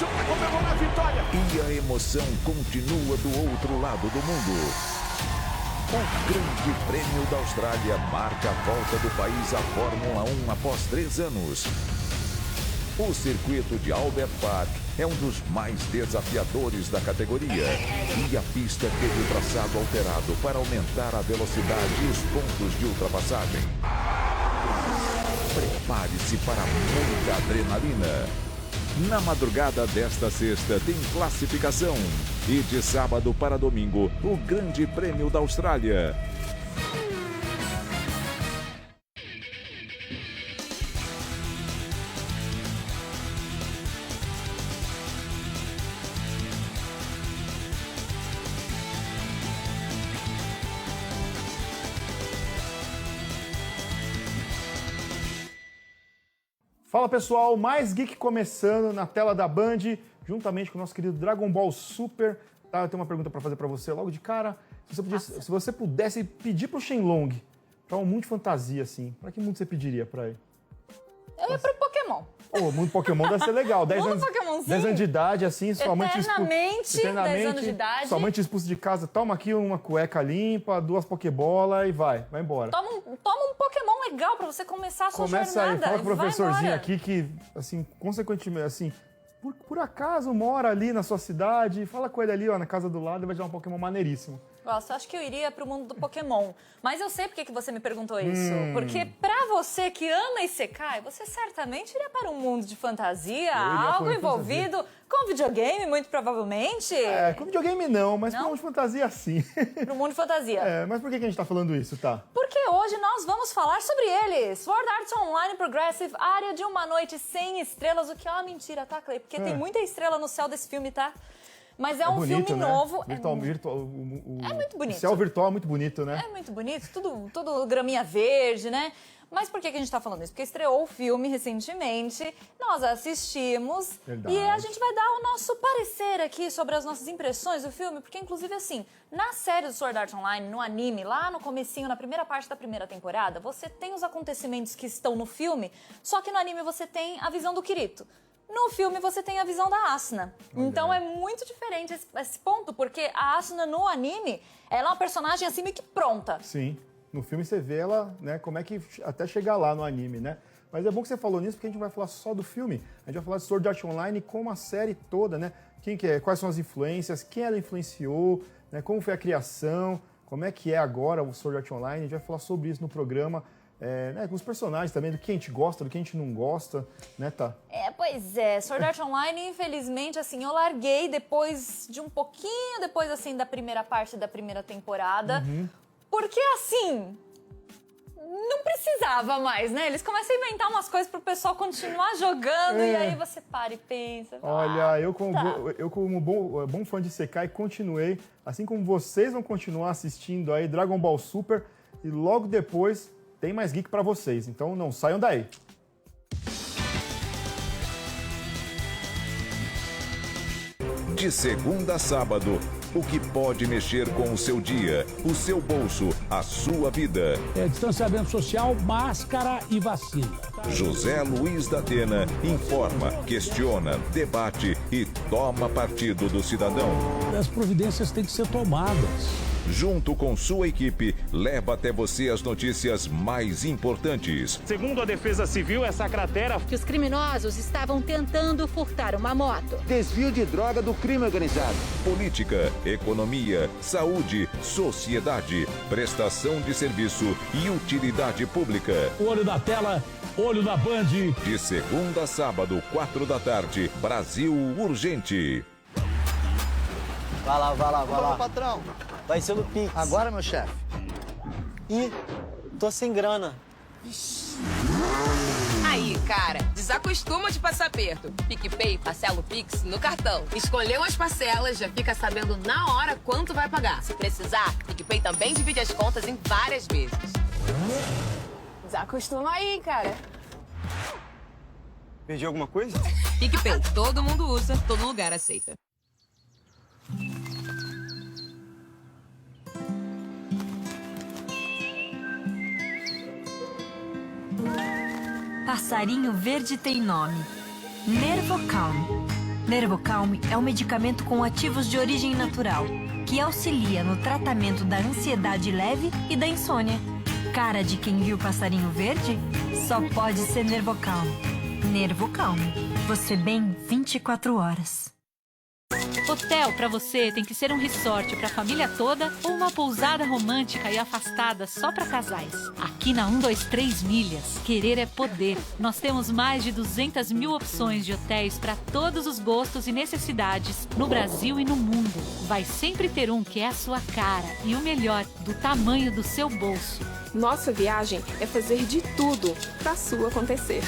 isso para comemorar a vitória. E a emoção continua do outro lado do mundo. O Grande Prêmio da Austrália marca a volta do país à Fórmula 1 após 3 anos. O circuito de Albert Park é um dos mais desafiadores da categoria. E a pista teve o traçado alterado para aumentar a velocidade e os pontos de ultrapassagem. Prepare-se para muita adrenalina. Na madrugada desta sexta tem classificação. E de sábado para domingo, o Grande Prêmio da Austrália. Fala pessoal, mais Geek começando na tela da Band, juntamente com o nosso querido Dragon Ball Super. Tá, eu tenho uma pergunta para fazer para você logo de cara. Se você pudesse pedir pro Shenlong para um mundo de fantasia assim, para que mundo você pediria para ele? Eu ia pro Pokémon. O mundo Pokémon deve ser legal. 10 Mundo anos, Pokémonzinho. 10 anos de idade, assim, sua mãe te Eternamente, 10 anos de idade. Sua mãe te expulsa de casa, toma aqui uma cueca limpa, 2 Pokébolas e vai embora. Toma um Pokémon legal pra você começar a sua Começa jornada. aí, fala com o professorzinho embora. aqui que, assim, consequentemente, assim, por acaso mora ali na sua cidade, fala com ele ali, ó, na casa do lado e vai te dar um Pokémon maneiríssimo. Gosto, acho que eu iria pro mundo do Pokémon. Mas eu sei por que você me perguntou isso. Porque pra você que ama Isekai, você certamente iria para um mundo de fantasia, algo envolvido com videogame, muito provavelmente. Com videogame não, mas pro mundo de fantasia sim. Pro mundo de fantasia. Mas por que a gente tá falando isso, tá? Porque hoje nós vamos falar sobre ele. Sword Art Online Progressive, Área de uma Noite Sem Estrelas, o que é uma mentira, tá, Clay? Porque tem muita estrela no céu desse filme, tá? Mas é um bonito, filme né? novo. É muito bonito. O céu virtual é muito bonito, né? É muito bonito, tudo graminha verde, né? Mas por que a gente tá falando isso? Porque estreou o filme recentemente, nós assistimos. Verdade. E a gente vai dar o nosso parecer aqui sobre as nossas impressões do filme, porque inclusive assim, na série do Sword Art Online, no anime, lá no comecinho, na primeira parte da primeira temporada, você tem os acontecimentos que estão no filme, só que no anime você tem a visão do Kirito. No filme você tem a visão da Asuna. Então é muito diferente esse ponto, porque a Asuna no anime, ela é uma personagem assim meio que pronta. Sim. No filme você vê ela, né, como é que até chegar lá no anime, né? Mas é bom que você falou nisso, porque a gente não vai falar só do filme. A gente vai falar de Sword Art Online como a série toda, né? Quem que é, quais são as influências, quem ela influenciou, né? Como foi a criação, como é que é agora o Sword Art Online. A gente vai falar sobre isso no programa. Né, com os personagens também, do que a gente gosta, do que a gente não gosta, né, tá? Pois é, Sword Art Online, infelizmente, assim, eu larguei depois de um pouquinho depois, assim, da primeira parte da primeira temporada, porque, assim, não precisava mais, né? Eles começam a inventar umas coisas pro pessoal continuar jogando e aí você para e pensa. Olha, eu como bom fã de Isekai, continuei, assim como vocês vão continuar assistindo aí Dragon Ball Super e logo depois tem mais geek pra vocês, então não saiam daí. De segunda a sábado, o que pode mexer com o seu dia, o seu bolso, a sua vida. Distanciamento social, máscara e vacina. José Luiz da Atena informa, questiona, debate e toma partido do cidadão. As providências têm que ser tomadas. Junto com sua equipe, leva até você as notícias mais importantes. Segundo a Defesa Civil, essa cratera... Que os criminosos estavam tentando furtar uma moto. Desvio de droga do crime organizado. Política, economia, saúde, sociedade, prestação de serviço e utilidade pública. Olho na tela, olho na Band. De segunda a sábado, 4 da tarde, Brasil Urgente. Vai lá. Vamos, patrão. Vai ser no Pix. Agora, meu chefe. Ih, tô sem grana. Aí, cara, desacostuma de passar aperto. PicPay, parcela o Pix no cartão. Escolheu as parcelas, já fica sabendo na hora quanto vai pagar. Se precisar, PicPay também divide as contas em várias vezes. Desacostuma aí, cara. Perdi alguma coisa? PicPay, todo mundo usa, todo lugar aceita. Passarinho verde tem nome: Nervocalm. Nervocalme é um medicamento com ativos de origem natural, que auxilia no tratamento da ansiedade leve e da insônia. Cara de quem viu passarinho verde? Só pode ser Nervocalme. Nervocalme. Você bem 24 horas. Hotel pra você tem que ser um resort pra família toda ou uma pousada romântica e afastada só pra casais. Aqui na 123 Milhas, querer é poder. Nós temos mais de 200 mil opções de hotéis pra todos os gostos e necessidades no Brasil e no mundo. Vai sempre ter um que é a sua cara e o melhor, do tamanho do seu bolso. Nossa viagem é fazer de tudo pra sua acontecer.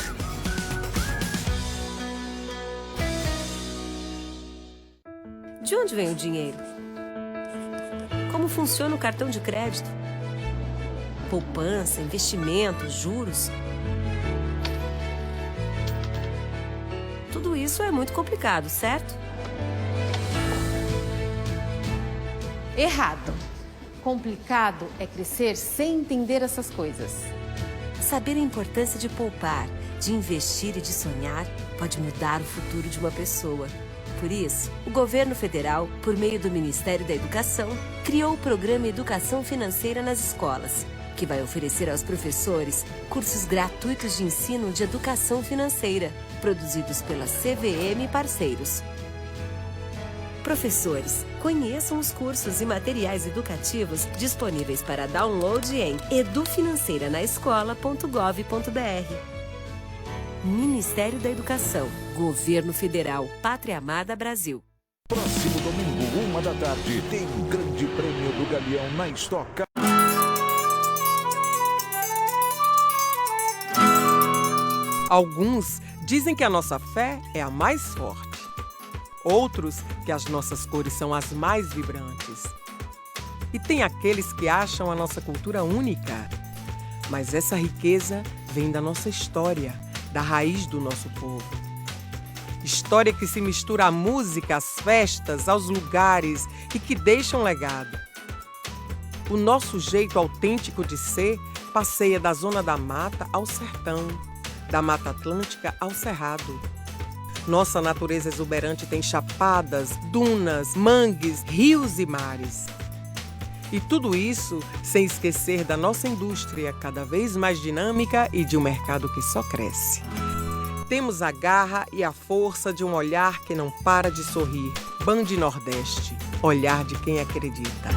De onde vem o dinheiro? Como funciona o cartão de crédito? Poupança, investimentos, juros? Tudo isso é muito complicado, certo? Errado. Complicado é crescer sem entender essas coisas. Saber a importância de poupar, de investir e de sonhar pode mudar o futuro de uma pessoa. Por isso, o governo federal, por meio do Ministério da Educação, criou o programa Educação Financeira nas Escolas, que vai oferecer aos professores cursos gratuitos de ensino de educação financeira, produzidos pela CVM e parceiros. Professores, conheçam os cursos e materiais educativos disponíveis para download em edufinanceiranaescola.gov.br. Ministério da Educação, Governo Federal, Pátria Amada Brasil. Próximo domingo, 13h, tem o Grande Prêmio do Galeão na Stock Car. Alguns dizem que a nossa fé é a mais forte. Outros que as nossas cores são as mais vibrantes. E tem aqueles que acham a nossa cultura única. Mas essa riqueza vem da nossa história, da raiz do nosso povo. História que se mistura à música, às festas, aos lugares e que deixa um legado. O nosso jeito autêntico de ser passeia da zona da mata ao sertão, da Mata Atlântica ao Cerrado. Nossa natureza exuberante tem chapadas, dunas, mangues, rios e mares. E tudo isso sem esquecer da nossa indústria cada vez mais dinâmica e de um mercado que só cresce. Temos a garra e a força de um olhar que não para de sorrir. Band Nordeste, olhar de quem acredita.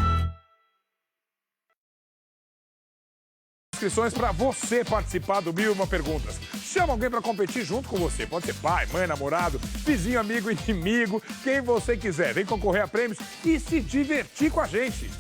Inscrições para você participar do 1001 Perguntas. Chama alguém para competir junto com você. Pode ser pai, mãe, namorado, vizinho, amigo, inimigo, quem você quiser. Vem concorrer a prêmios e se divertir com a gente.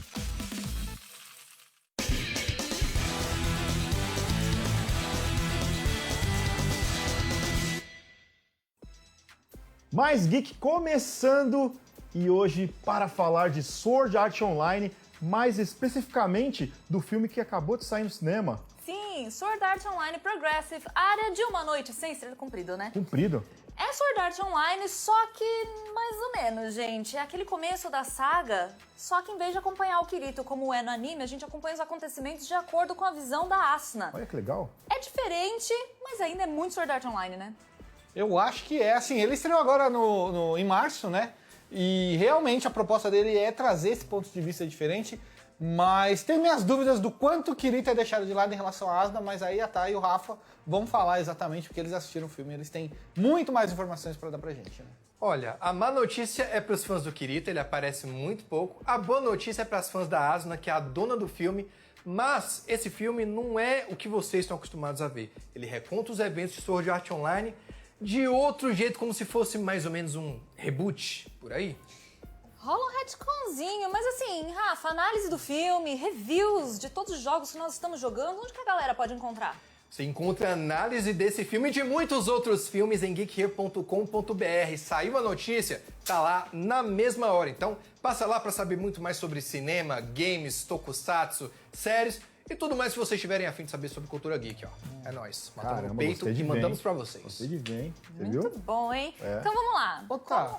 Mais Geek começando e hoje para falar de Sword Art Online, mais especificamente do filme que acabou de sair no cinema. Sim, Sword Art Online Progressive, Área de uma Noite, sem ser cumprido, né? Cumprido? É Sword Art Online, só que mais ou menos, gente. É aquele começo da saga, só que em vez de acompanhar o Kirito como é no anime, a gente acompanha os acontecimentos de acordo com a visão da Asuna. Olha que legal. É diferente, mas ainda é muito Sword Art Online, né? Eu acho que é, assim, ele estreou agora em março, né? E realmente a proposta dele é trazer esse ponto de vista diferente, mas tenho minhas dúvidas do quanto o Kirito é deixado de lado em relação à Asuna, mas aí a Thay e o Rafa vão falar exatamente porque eles assistiram o filme, eles têm muito mais informações para dar pra gente, né? Olha, a má notícia é para os fãs do Kirito, ele aparece muito pouco. A boa notícia é para os fãs da Asuna, que é a dona do filme, mas esse filme não é o que vocês estão acostumados a ver. Ele reconta os eventos de Sword Art Online de outro jeito, como se fosse mais ou menos um reboot, por aí. Rola um retconzinho, mas assim, Rafa, análise do filme, reviews de todos os jogos que nós estamos jogando, onde que a galera pode encontrar? Você encontra análise desse filme e de muitos outros filmes em geekhere.com.br. Saiu a notícia, tá lá na mesma hora. Então, passa lá para saber muito mais sobre cinema, games, tokusatsu, séries e tudo mais que vocês tiverem a fim de saber sobre cultura geek, ó. É nóis. Matamos no peito e mandamos pra vocês. Gostei de ver, hein? Você Muito viu? bom, hein? É. Então vamos lá. Tá.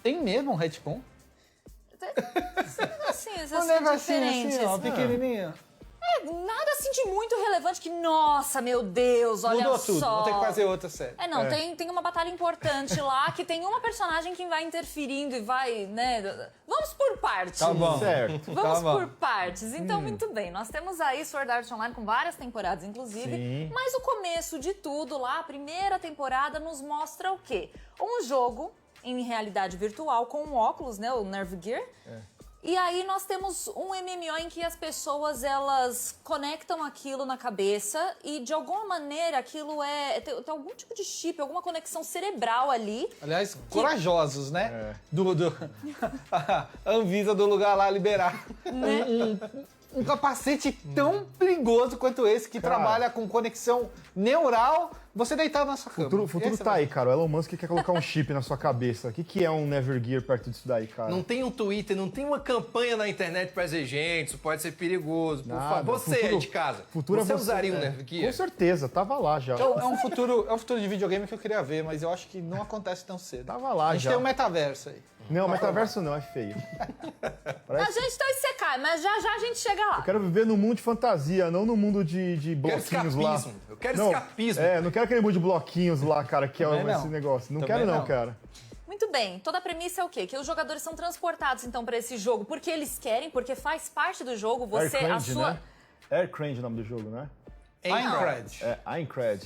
Tem mesmo um retcon? Assim, Um negocinho assim, ó, diferentes. pequenininho. Nada assim de muito relevante que, nossa, meu Deus, olha Mudou só. tudo, vou ter que fazer outra série. Tem uma batalha importante lá, que tem uma personagem que vai interferindo e vai, né... Vamos por partes. Tá bom. Certo. Vamos Tá bom. por partes. Então, muito bem. Nós temos aí Sword Art Online com várias temporadas, inclusive. Sim. Mas o começo de tudo lá, a primeira temporada, nos mostra o quê? Um jogo em realidade virtual com um óculos, né? O Nerve Gear. E aí nós temos um MMO em que as pessoas, elas conectam aquilo na cabeça e, de alguma maneira, aquilo tem algum tipo de chip, alguma conexão cerebral ali. Aliás, corajosos, né? A Anvisa do lugar lá liberar um capacete tão perigoso quanto esse, que trabalha com conexão neural, você deitado na sua cama. O futuro tá aí, cara. O Elon Musk quer colocar um chip na sua cabeça. O que é um Never Gear perto disso daí, cara? Não tem um Twitter, não tem uma campanha na internet pra dizer, gente, isso pode ser perigoso. Por Nada. favor, você aí de casa, você usaria um Nerve Gear? Com certeza, tava lá já. É um futuro de videogame que eu queria ver, mas eu acho que não acontece tão cedo. Tava lá A gente já. tem um metaverso aí. Não, metaverso não, é feio. A gente tá secando, mas já a gente chega lá. Eu quero viver num mundo de fantasia, não no mundo de bloquinhos lá. Eu quero Não, escapismo. não quero aquele mundo de bloquinhos lá, cara, que é Também esse não. negócio. Não Também quero não, não. cara. Muito bem, toda a premissa é o quê? Que os jogadores são transportados, então, pra esse jogo porque eles querem, porque faz parte do jogo, você, Aircrad, a sua... né? Aircrad é o nome do jogo, né? Aincrad. É, Aincrad.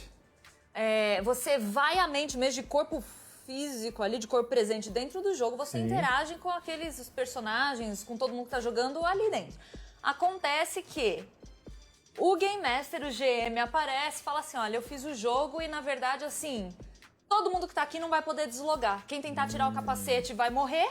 Você vai à mente mesmo de corpo físico ali, de corpo presente dentro do jogo, você Sim. interage com aqueles personagens, com todo mundo que tá jogando ali dentro. Acontece que o Game Master, o GM, aparece e fala assim, olha, eu fiz o jogo e, na verdade, assim, todo mundo que tá aqui não vai poder deslogar. Quem tentar tirar o capacete vai morrer.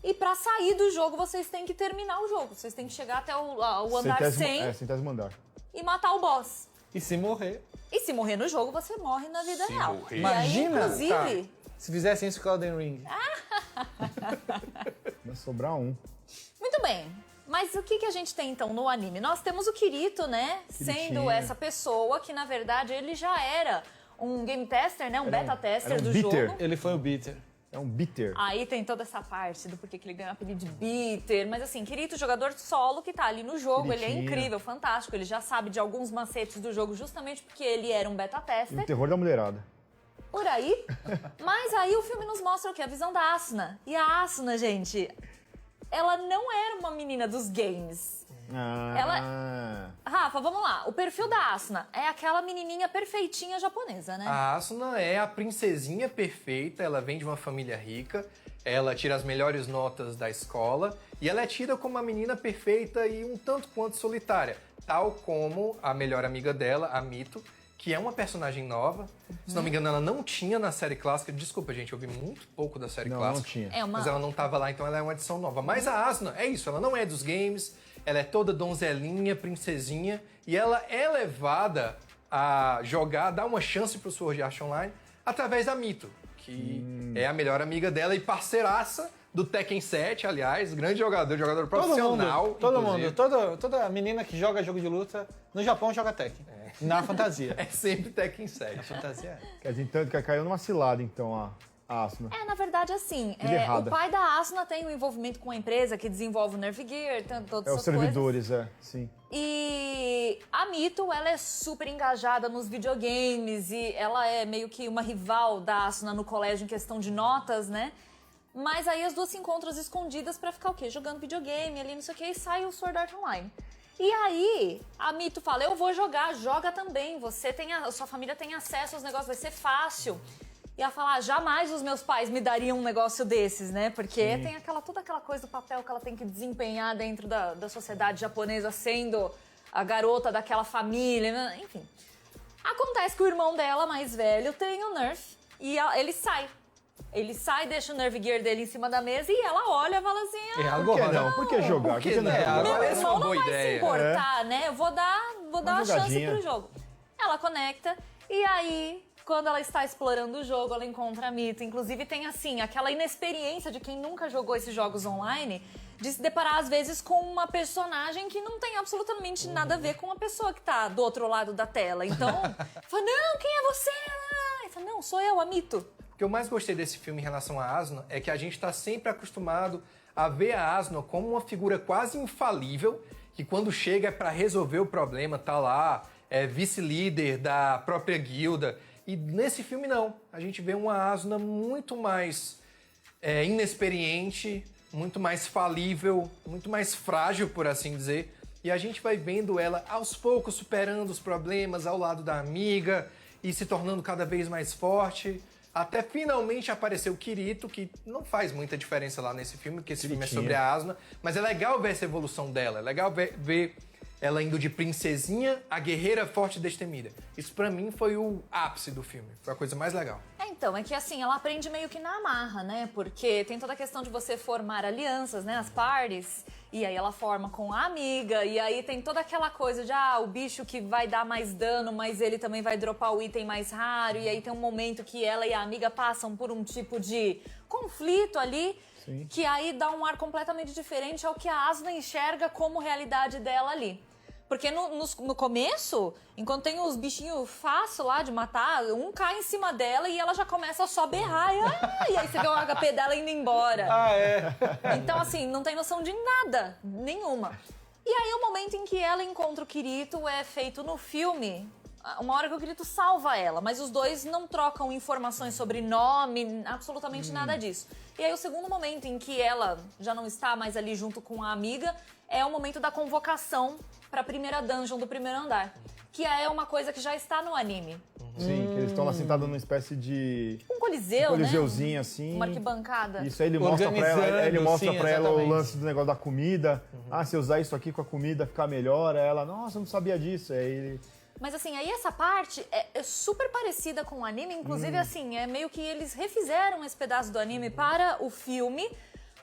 E pra sair do jogo, vocês têm que terminar o jogo. Vocês têm que chegar até o andar 100 centésimo andar. e matar o boss. E se morrer? E se morrer no jogo, você morre na vida real. morrer. E aí, Imagina, inclusive... se fizessem isso com o Elden Ring. Vai sobrar um. Muito bem. Mas o que a gente tem, então, no anime? Nós temos o Kirito, né? Sendo essa pessoa que, na verdade, ele já era um game tester, né? Um beta tester do jogo. Ele foi o beater. É um beater. Aí tem toda essa parte do porquê que ele ganhou o apelido de beater. Mas assim, Kirito, jogador solo que tá ali no jogo, ele é Kiritinho. incrível, fantástico. Ele já sabe de alguns macetes do jogo justamente porque ele era um beta E o tester. terror da mulherada. Por aí. Mas aí o filme nos mostra o quê? A visão da Asuna. E a Asuna, gente, ela não era uma menina dos games. Rafa, vamos lá. O perfil da Asuna é aquela menininha perfeitinha japonesa, né? A Asuna é a princesinha perfeita, ela vem de uma família rica, ela tira as melhores notas da escola e ela é tida como uma menina perfeita e um tanto quanto solitária, tal como a melhor amiga dela, a Mito, que é uma personagem nova. Se não me engano, ela não tinha na série clássica. Desculpa, gente, eu vi muito pouco da série clássica. Não tinha. Mas ela não estava lá, então ela é uma edição nova. Mas a Asuna é isso, ela não é dos games, ela é toda donzelinha, princesinha, e ela é levada a jogar, dar uma chance pro Sword Art Online através da Mito, que é a melhor amiga dela e parceiraça do Tekken 7, aliás, grande jogador profissional. Todo mundo, toda menina que joga jogo de luta no Japão joga Tekken. Na fantasia. É sempre Tekken 7. Na fantasia Quer dizer, então, que caiu numa cilada, então, a Asuna. Na verdade, assim, o pai da Asuna tem um envolvimento com a empresa que desenvolve o Nerve Gear, todas essas os servidores, coisas. sim. E a Mito, ela é super engajada nos videogames e ela é meio que uma rival da Asuna no colégio em questão de notas, né? Mas aí as duas se encontram às escondidas pra ficar o quê? Jogando videogame ali, não sei o quê, e sai o Sword Art Online. E aí, a Mito fala, eu vou jogar, joga também, sua família tem acesso aos negócios, vai ser fácil. E ela fala, jamais os meus pais me dariam um negócio desses, né? Porque tem toda aquela coisa do papel que ela tem que desempenhar dentro da sociedade japonesa, sendo a garota daquela família, né? Enfim. Acontece que o irmão dela, mais velho, tem o Nerf e ele sai. Ele sai, deixa o Nerve Gear dele em cima da mesa e ela olha e fala assim... Por que não? Por que jogar? Por que não? Meu Essa é uma irmão não boa vai ideia. se importar, né? Eu vou dar uma chance jogadinha. pro jogo. Ela conecta e aí, quando ela está explorando o jogo, ela encontra a Mito. Inclusive tem, assim, aquela inexperiência de quem nunca jogou esses jogos online de se deparar, às vezes, com uma personagem que não tem absolutamente nada a ver com a pessoa que tá do outro lado da tela. Então, fala, não, quem é você? Ele fala, não, sou eu, a Mito. O que eu mais gostei desse filme em relação à Asuna é que a gente está sempre acostumado a ver a Asuna como uma figura quase infalível que quando chega é para resolver o problema, tá lá, é vice-líder da própria guilda. E nesse filme não, a gente vê uma Asuna muito mais inexperiente, muito mais falível, muito mais frágil, por assim dizer. E a gente vai vendo ela aos poucos superando os problemas ao lado da amiga e se tornando cada vez mais forte. Até finalmente aparecer o Kirito, que não faz muita diferença lá nesse filme, porque esse filme é sobre a Asuna. Mas é legal ver essa evolução dela, é legal ver ela indo de princesinha a guerreira forte e destemida. Isso pra mim foi o ápice do filme, foi a coisa mais legal. Então, é que assim, ela aprende meio que na marra, né? Porque tem toda a questão de você formar alianças, né? As parties, e aí ela forma com a amiga, e aí tem toda aquela coisa de, o bicho que vai dar mais dano, mas ele também vai dropar o item mais raro, e aí tem um momento que ela e a amiga passam por um tipo de conflito ali, Sim. que aí dá um ar completamente diferente ao que a Asuna enxerga como realidade dela ali. Porque no começo, enquanto tem os bichinhos fácil lá de matar, um cai em cima dela e ela já começa a só berrar. E aí você vê o HP dela indo embora. Então, assim, não tem noção de nada, nenhuma. E aí o momento em que ela encontra o Kirito é feito no filme, uma hora que o Kirito salva ela, mas os dois não trocam informações sobre nome, absolutamente nada disso. E aí o segundo momento em que ela já não está mais ali junto com a amiga é o momento da convocação para a primeira dungeon do primeiro andar, que é uma coisa que já está no anime. Sim, que eles estão lá sentados numa espécie de... Um coliseu, coliseuzinho, né? assim. Uma arquibancada. Isso aí ele mostra pra ela, o lance do negócio da comida. Se usar isso aqui com a comida ficar melhor. Aí ela, nossa, eu não sabia disso. Aí ele... Mas assim, aí essa parte é super parecida com o anime, inclusive assim, é meio que eles refizeram esse pedaço do anime para o filme.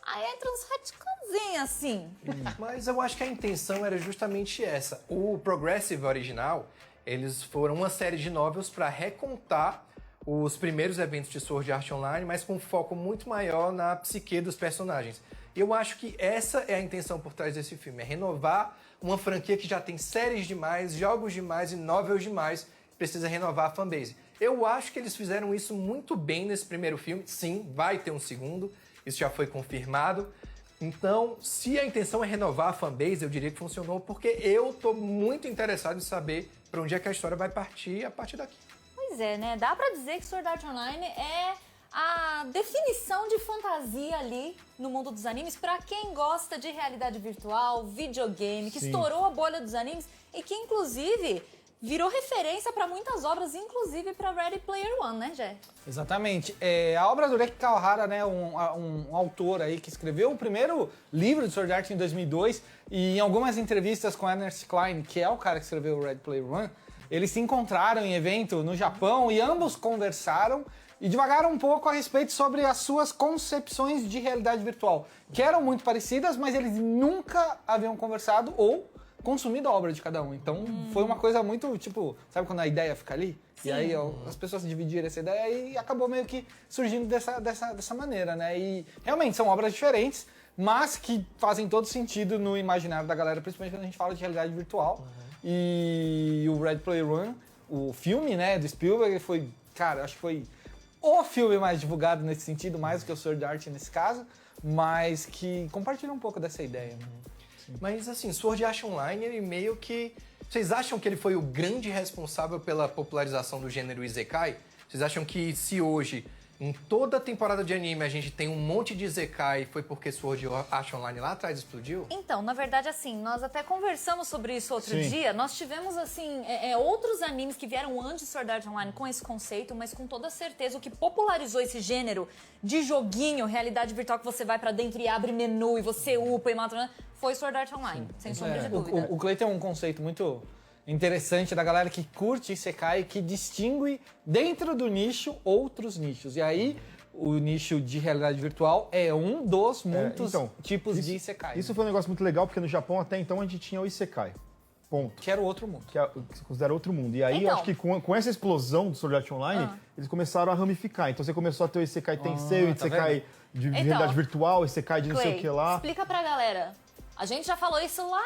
Aí entra uns retconzinhos, assim. Mas eu acho que a intenção era justamente essa. O Progressive original, eles foram uma série de novels para recontar os primeiros eventos de Sword Art Online, mas com um foco muito maior na psique dos personagens. E eu acho que essa é a intenção por trás desse filme, é renovar uma franquia que já tem séries demais, jogos demais e novels demais, precisa renovar a fanbase. Eu acho que eles fizeram isso muito bem nesse primeiro filme. Sim, vai ter um segundo. Isso já foi confirmado. Então, se a intenção é renovar a fanbase, eu diria que funcionou, porque eu tô muito interessado em saber para onde é que a história vai partir a partir daqui. Pois é, né? Dá pra dizer que Sword Art Online é a definição de fantasia ali no mundo dos animes para quem gosta de realidade virtual, videogame, que estourou a bolha dos animes e que, inclusive, virou referência para muitas obras, inclusive para Ready Player One, né, Jé? Exatamente. A obra do Reki Kawahara, né, um autor aí que escreveu o primeiro livro de Sword Art em 2002, e em algumas entrevistas com Ernest Cline, que é o cara que escreveu o Ready Player One, eles se encontraram em evento no Japão e ambos conversaram e divagaram um pouco a respeito sobre as suas concepções de realidade virtual, que eram muito parecidas, mas eles nunca haviam conversado ou consumido a obra de cada um. Então, foi uma coisa muito, tipo, sabe quando a ideia fica ali? Sim. E aí as pessoas dividiram essa ideia e acabou meio que surgindo dessa maneira, né? E realmente são obras diferentes, mas que fazem todo sentido no imaginário da galera, principalmente quando a gente fala de realidade virtual. E o Ready Player One, o filme, né, do Spielberg, foi, cara, acho que foi o filme mais divulgado nesse sentido, mais do que o Sword Art nesse caso, mas que compartilha um pouco dessa ideia, né? Mas assim, Sword Art Online, ele meio que... Vocês acham que ele foi o grande responsável pela popularização do gênero Isekai? Vocês acham que se hoje, em toda a temporada de anime, a gente tem um monte de Isekai, foi porque Sword Art Online lá atrás explodiu? Então, na verdade, assim, nós até conversamos sobre isso outro dia. Nós tivemos, assim, outros animes que vieram antes de Sword Art Online com esse conceito, mas com toda certeza o que popularizou esse gênero de joguinho, realidade virtual, que você vai pra dentro e abre menu e você upa e mata... Foi Sword Art Online, sem sombra de dúvida. O Clay tem um conceito muito interessante da galera que curte Isekai, que distingue dentro do nicho outros nichos. E aí, o nicho de realidade virtual é um dos muitos tipos de Isekai. Isso foi um negócio muito legal, porque no Japão até então a gente tinha o Isekai. Ponto. Que era o outro mundo. Que se considera outro mundo. E aí, eu acho que com essa explosão do Sword Art Online, eles começaram a ramificar. Então você começou a ter o Isekai Tensei, o Isekai de realidade virtual, o Isekai de não sei o que lá. Explica pra galera. A gente já falou isso lá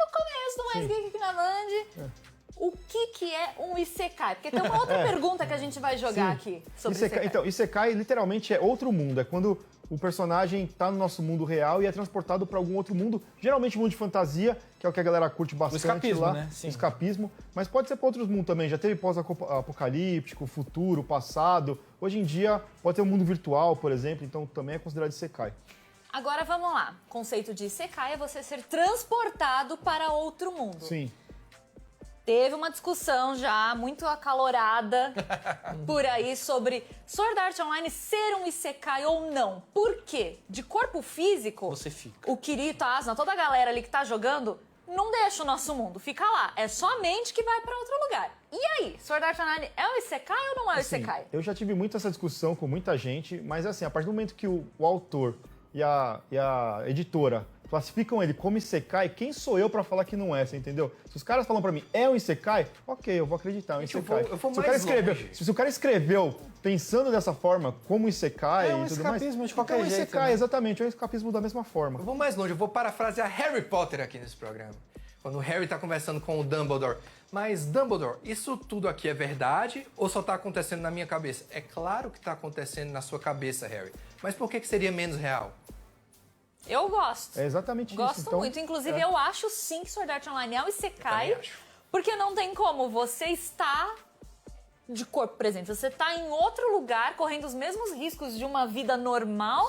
no começo do Mais Geek aqui na Band. O que é um Isekai? Porque tem uma outra pergunta que a gente vai jogar aqui sobre Isekai. Então, Isekai literalmente é outro mundo. É quando o personagem tá no nosso mundo real e é transportado para algum outro mundo, geralmente mundo de fantasia, que é o que a galera curte bastante escapismo, lá. né? Sim. Escapismo, mas pode ser para outros mundos também. Já teve pós-apocalíptico, futuro, passado. Hoje em dia pode ter um mundo virtual, por exemplo, então também é considerado Isekai. Agora vamos lá. O conceito de Isekai é você ser transportado para outro mundo. Sim. Teve uma discussão já muito acalorada por aí sobre Sword Art Online ser um Isekai ou não. Por quê? De corpo físico, você fica. O Kirito, a Asuna, toda a galera ali que tá jogando, não deixa o nosso mundo, fica lá. É só a mente que vai pra outro lugar. E aí, Sword Art Online é um Isekai ou não é um Isekai? Eu já tive muito essa discussão com muita gente, mas assim, a partir do momento que o autor e a editora classificam ele como Isekai, quem sou eu pra falar que não é, você entendeu? Se os caras falam pra mim, é um Isekai, ok, eu vou acreditar, é um Isekai. Eu vou se o cara escreveu pensando dessa forma, como Isekai é um e tudo mais... escapismo de qualquer então, jeito, Isekai, né? exatamente, é um escapismo da mesma forma. Eu vou mais longe, eu vou parafrasear Harry Potter aqui nesse programa. Quando o Harry tá conversando com o Dumbledore. Mas, Dumbledore, isso tudo aqui é verdade ou só tá acontecendo na minha cabeça? É claro que tá acontecendo na sua cabeça, Harry. Mas por que seria menos real? Eu gosto. É exatamente isso. Gosto Então, muito. Inclusive, eu acho sim que Sword Art Online é um Isekai. Porque não tem como. Você está de corpo presente. Você está em outro lugar, correndo os mesmos riscos de uma vida normal.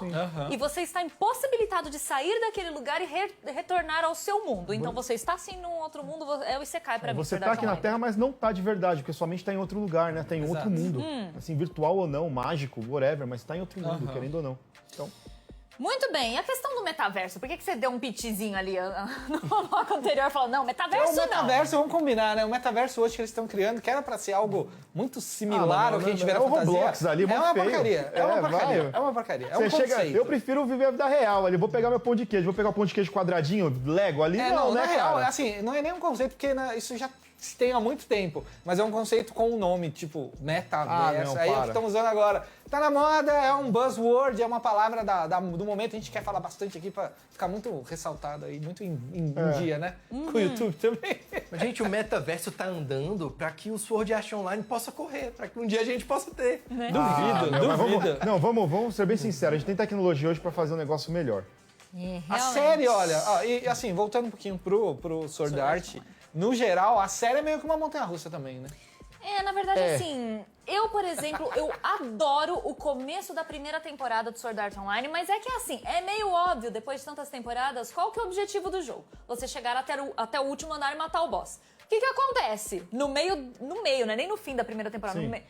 E você está impossibilitado de sair daquele lugar e retornar ao seu mundo. Então, você está sim num outro mundo. É o Isekai pra mim. Você Sword tá Art aqui na Online. Terra, mas não tá de verdade, porque sua mente tá em outro lugar, né? Tá em outro mundo. Assim, virtual ou não, mágico, whatever, mas tá em outro mundo, querendo ou não. Então... Muito bem, e a questão do metaverso? Por que você deu um pitizinho ali no bloco anterior falando, não, metaverso O metaverso, não? vamos combinar, né? O metaverso hoje que eles estão criando, que era pra ser algo muito similar ao que a gente vê na fantasia. Roblox ali, é uma feio. porcaria, é uma porcaria, vai. é uma porcaria, é um Você chega, conceito. eu prefiro viver a vida real ali, vou pegar meu pão de queijo, vou pegar o pão de queijo quadradinho, Lego ali, não, né, na real, cara? assim, não é nem um conceito, porque isso já se tem há muito tempo, mas é um conceito com um nome, tipo, metaverso, aí é o que estão usando agora. Tá na moda, é um buzzword, é uma palavra do momento, a gente quer falar bastante aqui pra ficar muito ressaltado aí, muito em dia, né? Com o YouTube também. Mas, gente, o metaverso tá andando pra que o Sword Art Online possa correr, pra que um dia a gente possa ter. Né? Duvido. Vamos ser bem sinceros, a gente tem tecnologia hoje pra fazer um negócio melhor. A série, olha, e assim, voltando um pouquinho pro Sword Art, no geral, a série é meio que uma montanha-russa também, né? Na verdade, assim, eu, por exemplo, eu adoro o começo da primeira temporada do Sword Art Online, mas é que assim, é meio óbvio, depois de tantas temporadas, qual que é o objetivo do jogo? Você chegar até o último andar e matar o boss. O que acontece? No meio, né? Nem no fim da primeira temporada, no meio.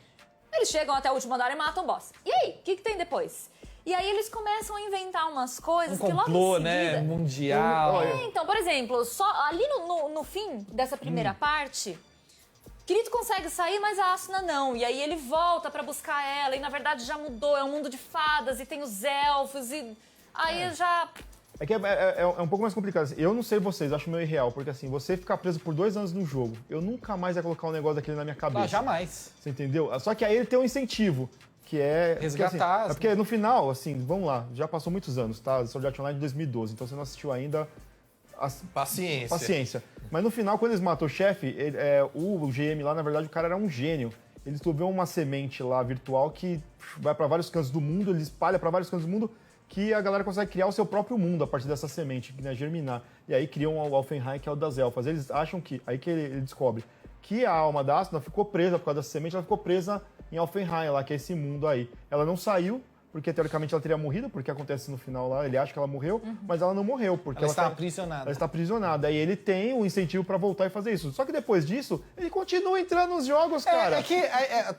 Eles chegam até o último andar e matam o boss. E aí? O que tem depois? E aí eles começam a inventar umas coisas que logo em seguida... né? Mundial. Então, por exemplo, só ali no fim dessa primeira parte... Kirito consegue sair, mas a Asuna não. E aí ele volta pra buscar ela. E na verdade já mudou. É um mundo de fadas e tem os elfos. E aí já... É que é um pouco mais complicado. Eu não sei vocês, acho meio irreal. Porque assim, você ficar preso por 2 anos no jogo, eu nunca mais ia colocar um negócio daquele na minha cabeça. Jamais. Você entendeu? Só que aí ele tem um incentivo. Que é... resgatar. Assim, porque no final, assim, vamos lá. Já passou muitos anos, tá? Sword Art Online de 2012. Então você não assistiu ainda... Paciência. Mas no final, quando eles matam o chefe, o GM lá, na verdade, o cara era um gênio. Ele descobriu uma semente lá virtual que vai para vários cantos do mundo, ele espalha para vários cantos do mundo, que a galera consegue criar o seu próprio mundo a partir dessa semente, né, germinar. E aí criam o Alfenheim, que é o das elfas. Eles acham que, aí que ele descobre, que a alma da Asuna ficou presa por causa dessa semente, ela ficou presa em Alfenheim, lá, que é esse mundo aí. Ela não saiu, porque teoricamente ela teria morrido, porque acontece no final lá, ele acha que ela morreu, mas ela não morreu, porque ela está aprisionada. Ela está aprisionada. Aí ele tem um incentivo pra voltar e fazer isso. Só que depois disso, ele continua entrando nos jogos, cara. É que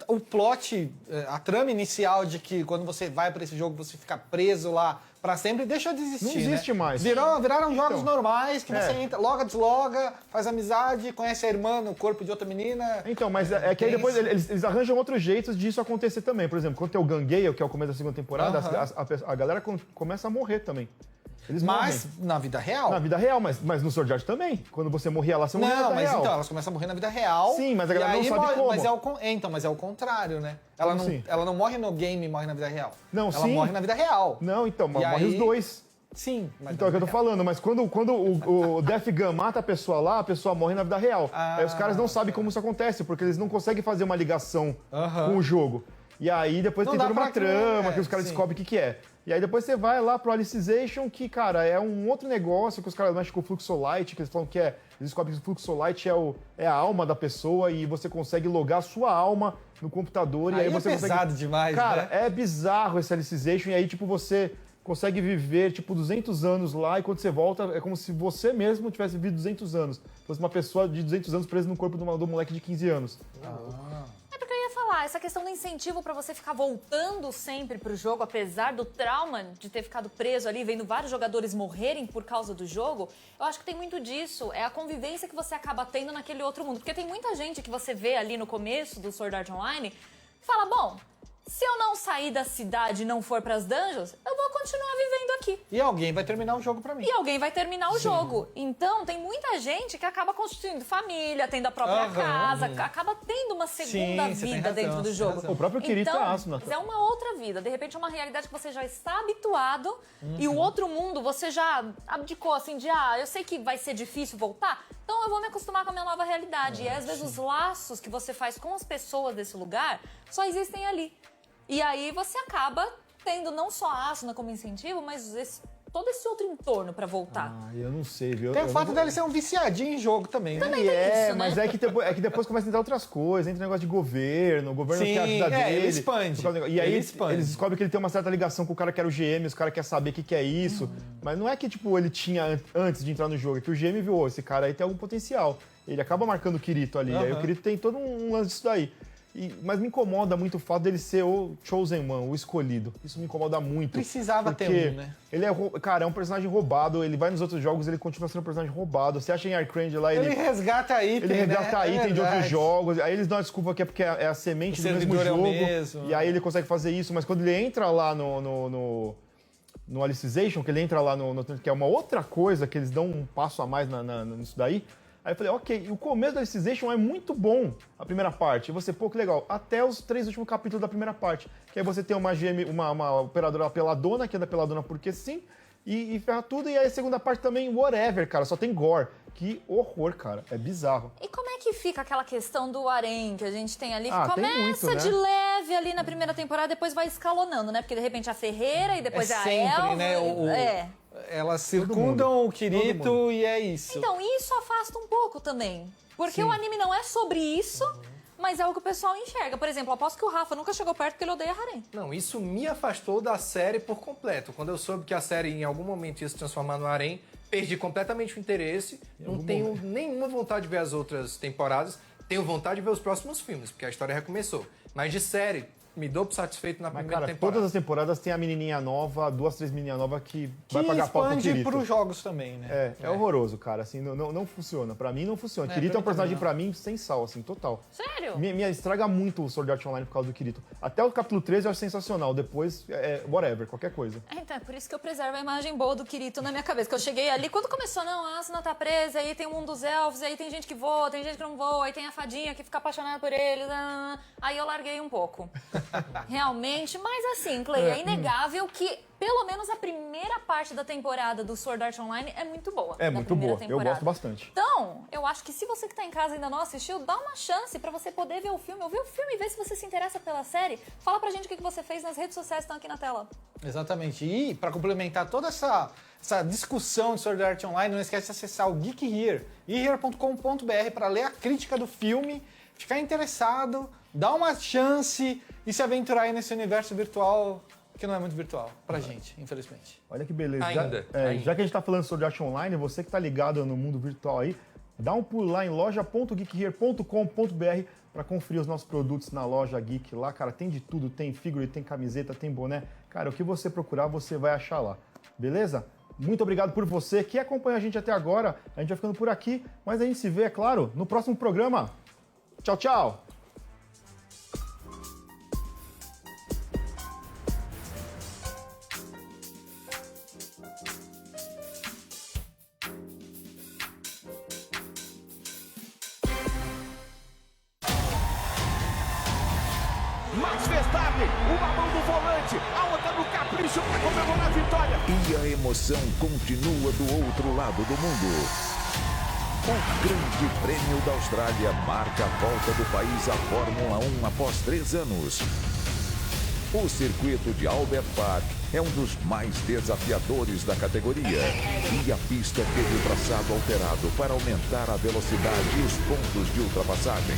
o plot, a trama inicial de que quando você vai pra esse jogo você fica preso lá pra sempre, deixou de existir. Não existe mais. Viraram jogos normais, que você entra, loga, desloga, faz amizade, conhece a irmã no corpo de outra menina. Então, mas é que aí depois eles arranjam outros jeitos disso acontecer também. Por exemplo, quando tem o Gangale, que é o começo da segunda temporada, a galera começa a morrer também. Eles mas morrem. Na vida real. Na vida real, mas no Sword Art também. Quando você morria lá, você morria na vida real. Então, elas começam a morrer na vida real. Sim, mas a galera não sabe como. Mas é o contrário, né? Ela não morre no game e morre na vida real. Não, ela morre na vida real. Não, então, morre os dois. Sim. Mas então é o que eu tô falando, mas quando o Death Gun mata a pessoa lá, a pessoa morre na vida real. Aí os caras não sabem como isso acontece, porque eles não conseguem fazer uma ligação com o jogo. E aí depois tem toda uma trama que os caras descobrem o que é. E aí depois você vai lá pro Alicization, que, cara, é um outro negócio que os caras mexem com o Fluxolite, que eles falam que eles descobrem que o Fluxolite é a alma da pessoa e você consegue logar a sua alma no computador. E aí você pesado demais, cara, né? é bizarro esse Alicization, e aí, tipo, você consegue viver, tipo, 200 anos lá, e quando você volta, é como se você mesmo tivesse vivido 200 anos. Fosse uma pessoa de 200 anos presa no corpo do moleque de 15 anos. É porque eu ia falar, essa questão do incentivo pra você ficar voltando sempre pro jogo, apesar do trauma de ter ficado preso ali, vendo vários jogadores morrerem por causa do jogo, eu acho que tem muito disso. É a convivência que você acaba tendo naquele outro mundo. Porque tem muita gente que você vê ali no começo do Sword Art Online, fala, bom, se eu não sair da cidade e não for pras dungeons, eu vou continuar vivendo aqui. E alguém vai terminar o jogo pra mim. E alguém vai terminar o jogo. Então, tem muita gente que acaba constituindo família, tendo a própria casa, acaba tendo uma segunda vida dentro do jogo. O próprio Kirito então, é Asuna. é uma outra vida. De repente, é uma realidade que você já está habituado e o outro mundo você já abdicou, assim, de, eu sei que vai ser difícil voltar, então eu vou me acostumar com a minha nova realidade. E às vezes os laços que você faz com as pessoas desse lugar só existem ali. E aí você acaba tendo não só a Asuna como incentivo, mas todo esse outro entorno pra voltar. Eu não sei, viu? Tem o fato dele ser um viciadinho em jogo também, né? Também tem isso, né? Mas é que depois começa a entrar outras coisas, entra negócio de governo, o governo quer a vida dele. Ele expande. E aí eles descobrem que ele tem uma certa ligação com o cara que era o GM, os caras querem saber o que é isso. Mas não é que, tipo, ele tinha antes de entrar no jogo, é que o GM viu, esse cara aí tem algum potencial. Ele acaba marcando o Kirito ali, aí o Kirito tem todo um lance disso daí. Mas me incomoda muito o fato dele ser o Chosen One, o escolhido. Isso me incomoda muito. Precisava ter um, né? Ele é um personagem roubado, ele vai nos outros jogos, ele continua sendo um personagem roubado. Você acha em Arcane lá, ele resgata item, item de outros jogos. Aí eles dão a desculpa que é porque é a semente do mesmo jogo. E aí ele consegue fazer isso, mas quando ele entra lá no Alicization, que ele entra lá que é uma outra coisa, que eles dão um passo a mais nisso daí. Aí eu falei, ok, o começo da Alicization é muito bom, a primeira parte. E você, pô, que legal, até os 3 últimos capítulos da primeira parte. Que aí você tem uma operadora peladona, que anda peladona porque sim, e ferra tudo. E aí a segunda parte também, whatever, cara, só tem gore. Que horror, cara, é bizarro. E como é que fica aquela questão do harém que a gente tem ali? Que tem começa muito, né? de leve ali na primeira temporada, depois vai escalonando, né? Porque de repente a Ferreira e depois a Elva. Né? Elas circundam o Kirito e é isso. Então, isso afasta um pouco também. Porque o anime não é sobre isso, mas é o que o pessoal enxerga. Por exemplo, aposto que o Rafa nunca chegou perto porque ele odeia harém. Não, isso me afastou da série por completo. Quando eu soube que a série em algum momento ia se transformar no harém, perdi completamente o interesse. Não tenho nenhuma vontade de ver as outras temporadas. Tenho vontade de ver os próximos filmes, porque a história recomeçou. Mas de série, me dou por satisfeito na primeira temporada. Todas as temporadas tem a menininha nova, 2, 3 menininhas novas que vai pagar pau pro Kirito. Pros jogos também, né? É horroroso, cara. Assim, não funciona. Pra mim, não funciona. Kirito é um personagem, pra mim, sem sal, assim, total. Sério? Me estraga muito o Sword Art Online por causa do Kirito. Até o capítulo 13 eu acho sensacional. Depois, whatever, qualquer coisa. Então, é por isso que eu preservo a imagem boa do Kirito na minha cabeça. Que eu cheguei ali, quando começou, a Asuna tá presa, aí tem o mundo dos elfos, aí tem gente que voa, tem gente que não voa, aí tem a fadinha que fica apaixonada por ele. Aí eu larguei um pouco. Realmente. Mas assim, Clay, é inegável que pelo menos a primeira parte da temporada do Sword Art Online é muito boa. É muito boa, eu gosto bastante. Então, eu acho que se você que tá em casa ainda não assistiu, dá uma chance pra você poder ver o filme, ouvir o filme e ver se você se interessa pela série. Fala pra gente o que você fez nas redes sociais que estão aqui na tela. Exatamente. E pra complementar toda essa discussão de Sword Art Online, não esquece de acessar o Geek Here, geekhere.com.br pra ler a crítica do filme, ficar interessado, dar uma chance e se aventurar aí nesse universo virtual que não é muito virtual pra gente, infelizmente. Olha que beleza. Ainda. Já que a gente tá falando sobre arte online, você que tá ligado no mundo virtual aí, dá um pulo lá em loja.geekhere.com.br para conferir os nossos produtos na loja Geek. Lá, cara, tem de tudo, tem figure, tem camiseta, tem boné. Cara, o que você procurar, você vai achar lá. Beleza? Muito obrigado por você que acompanha a gente até agora. A gente vai ficando por aqui, mas a gente se vê, é claro, no próximo programa. Tchau, tchau! Max Verstappen, uma mão no volante, a outra no capricho para comemorar a vitória. E a emoção continua do outro lado do mundo. O Grande Prêmio da Austrália marca a volta do país à Fórmula 1 após 3 anos. O circuito de Albert Park é um dos mais desafiadores da categoria. E a pista teve o traçado alterado para aumentar a velocidade e os pontos de ultrapassagem.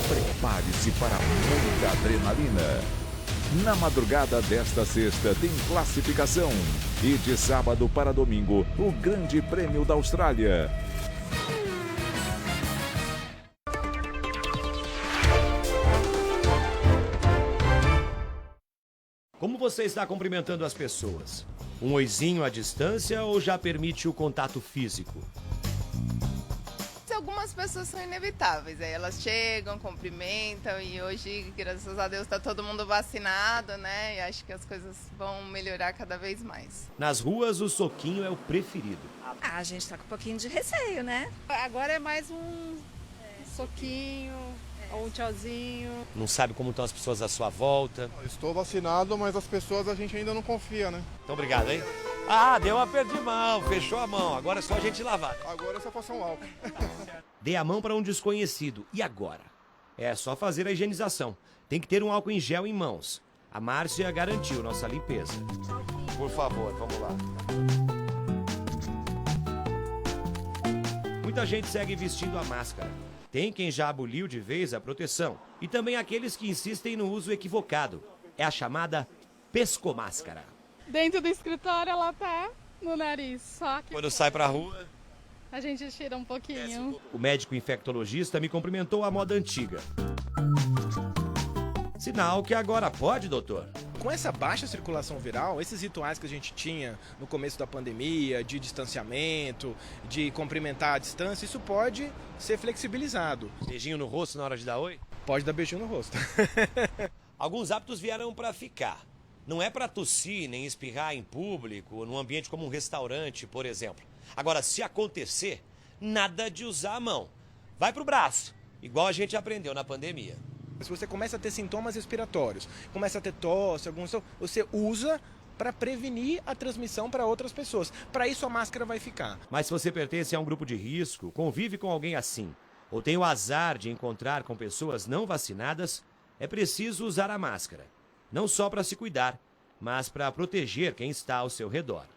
Prepare-se para muita adrenalina. Na madrugada desta sexta tem classificação. E de sábado para domingo, o Grande Prêmio da Austrália. Como você está cumprimentando as pessoas? Um oizinho à distância ou já permite o contato físico? Algumas pessoas são inevitáveis, aí elas chegam, cumprimentam e hoje, graças a Deus, está todo mundo vacinado, né? E acho que as coisas vão melhorar cada vez mais. Nas ruas, o soquinho é o preferido. A gente tá com um pouquinho de receio, né? Agora é mais um soquinho, ou um tchauzinho. Não sabe como estão as pessoas à sua volta. Estou vacinado, mas as pessoas a gente ainda não confia, né? Então, obrigado, hein? Ah, deu uma perda de mão, fechou a mão. Agora é só a gente lavar. Agora é só passar um álcool. Dê a mão para um desconhecido. E agora? É só fazer a higienização. Tem que ter um álcool em gel em mãos. A Márcia garantiu nossa limpeza. Por favor, vamos lá. Muita gente segue vestindo a máscara. Tem quem já aboliu de vez a proteção. E também aqueles que insistem no uso equivocado. É a chamada pescomáscara. Dentro do escritório ela tá no nariz, só que Quando sai pra rua, a gente tira um pouquinho. o médico infectologista me cumprimentou à moda antiga. Sinal que agora pode, doutor. Com essa baixa circulação viral, esses rituais que a gente tinha no começo da pandemia, de distanciamento, de cumprimentar à distância, isso pode ser flexibilizado. Beijinho no rosto na hora de dar oi? Pode dar beijinho no rosto. Alguns hábitos vieram para ficar. Não é para tossir nem espirrar em público, num ambiente como um restaurante, por exemplo. Agora, se acontecer, nada de usar a mão. Vai pro braço, igual a gente aprendeu na pandemia. Se você começa a ter sintomas respiratórios, começa a ter tosse, você usa para prevenir a transmissão para outras pessoas. Para isso a máscara vai ficar. Mas se você pertence a um grupo de risco, convive com alguém assim, ou tem o azar de encontrar com pessoas não vacinadas, é preciso usar a máscara. Não só para se cuidar, mas para proteger quem está ao seu redor. «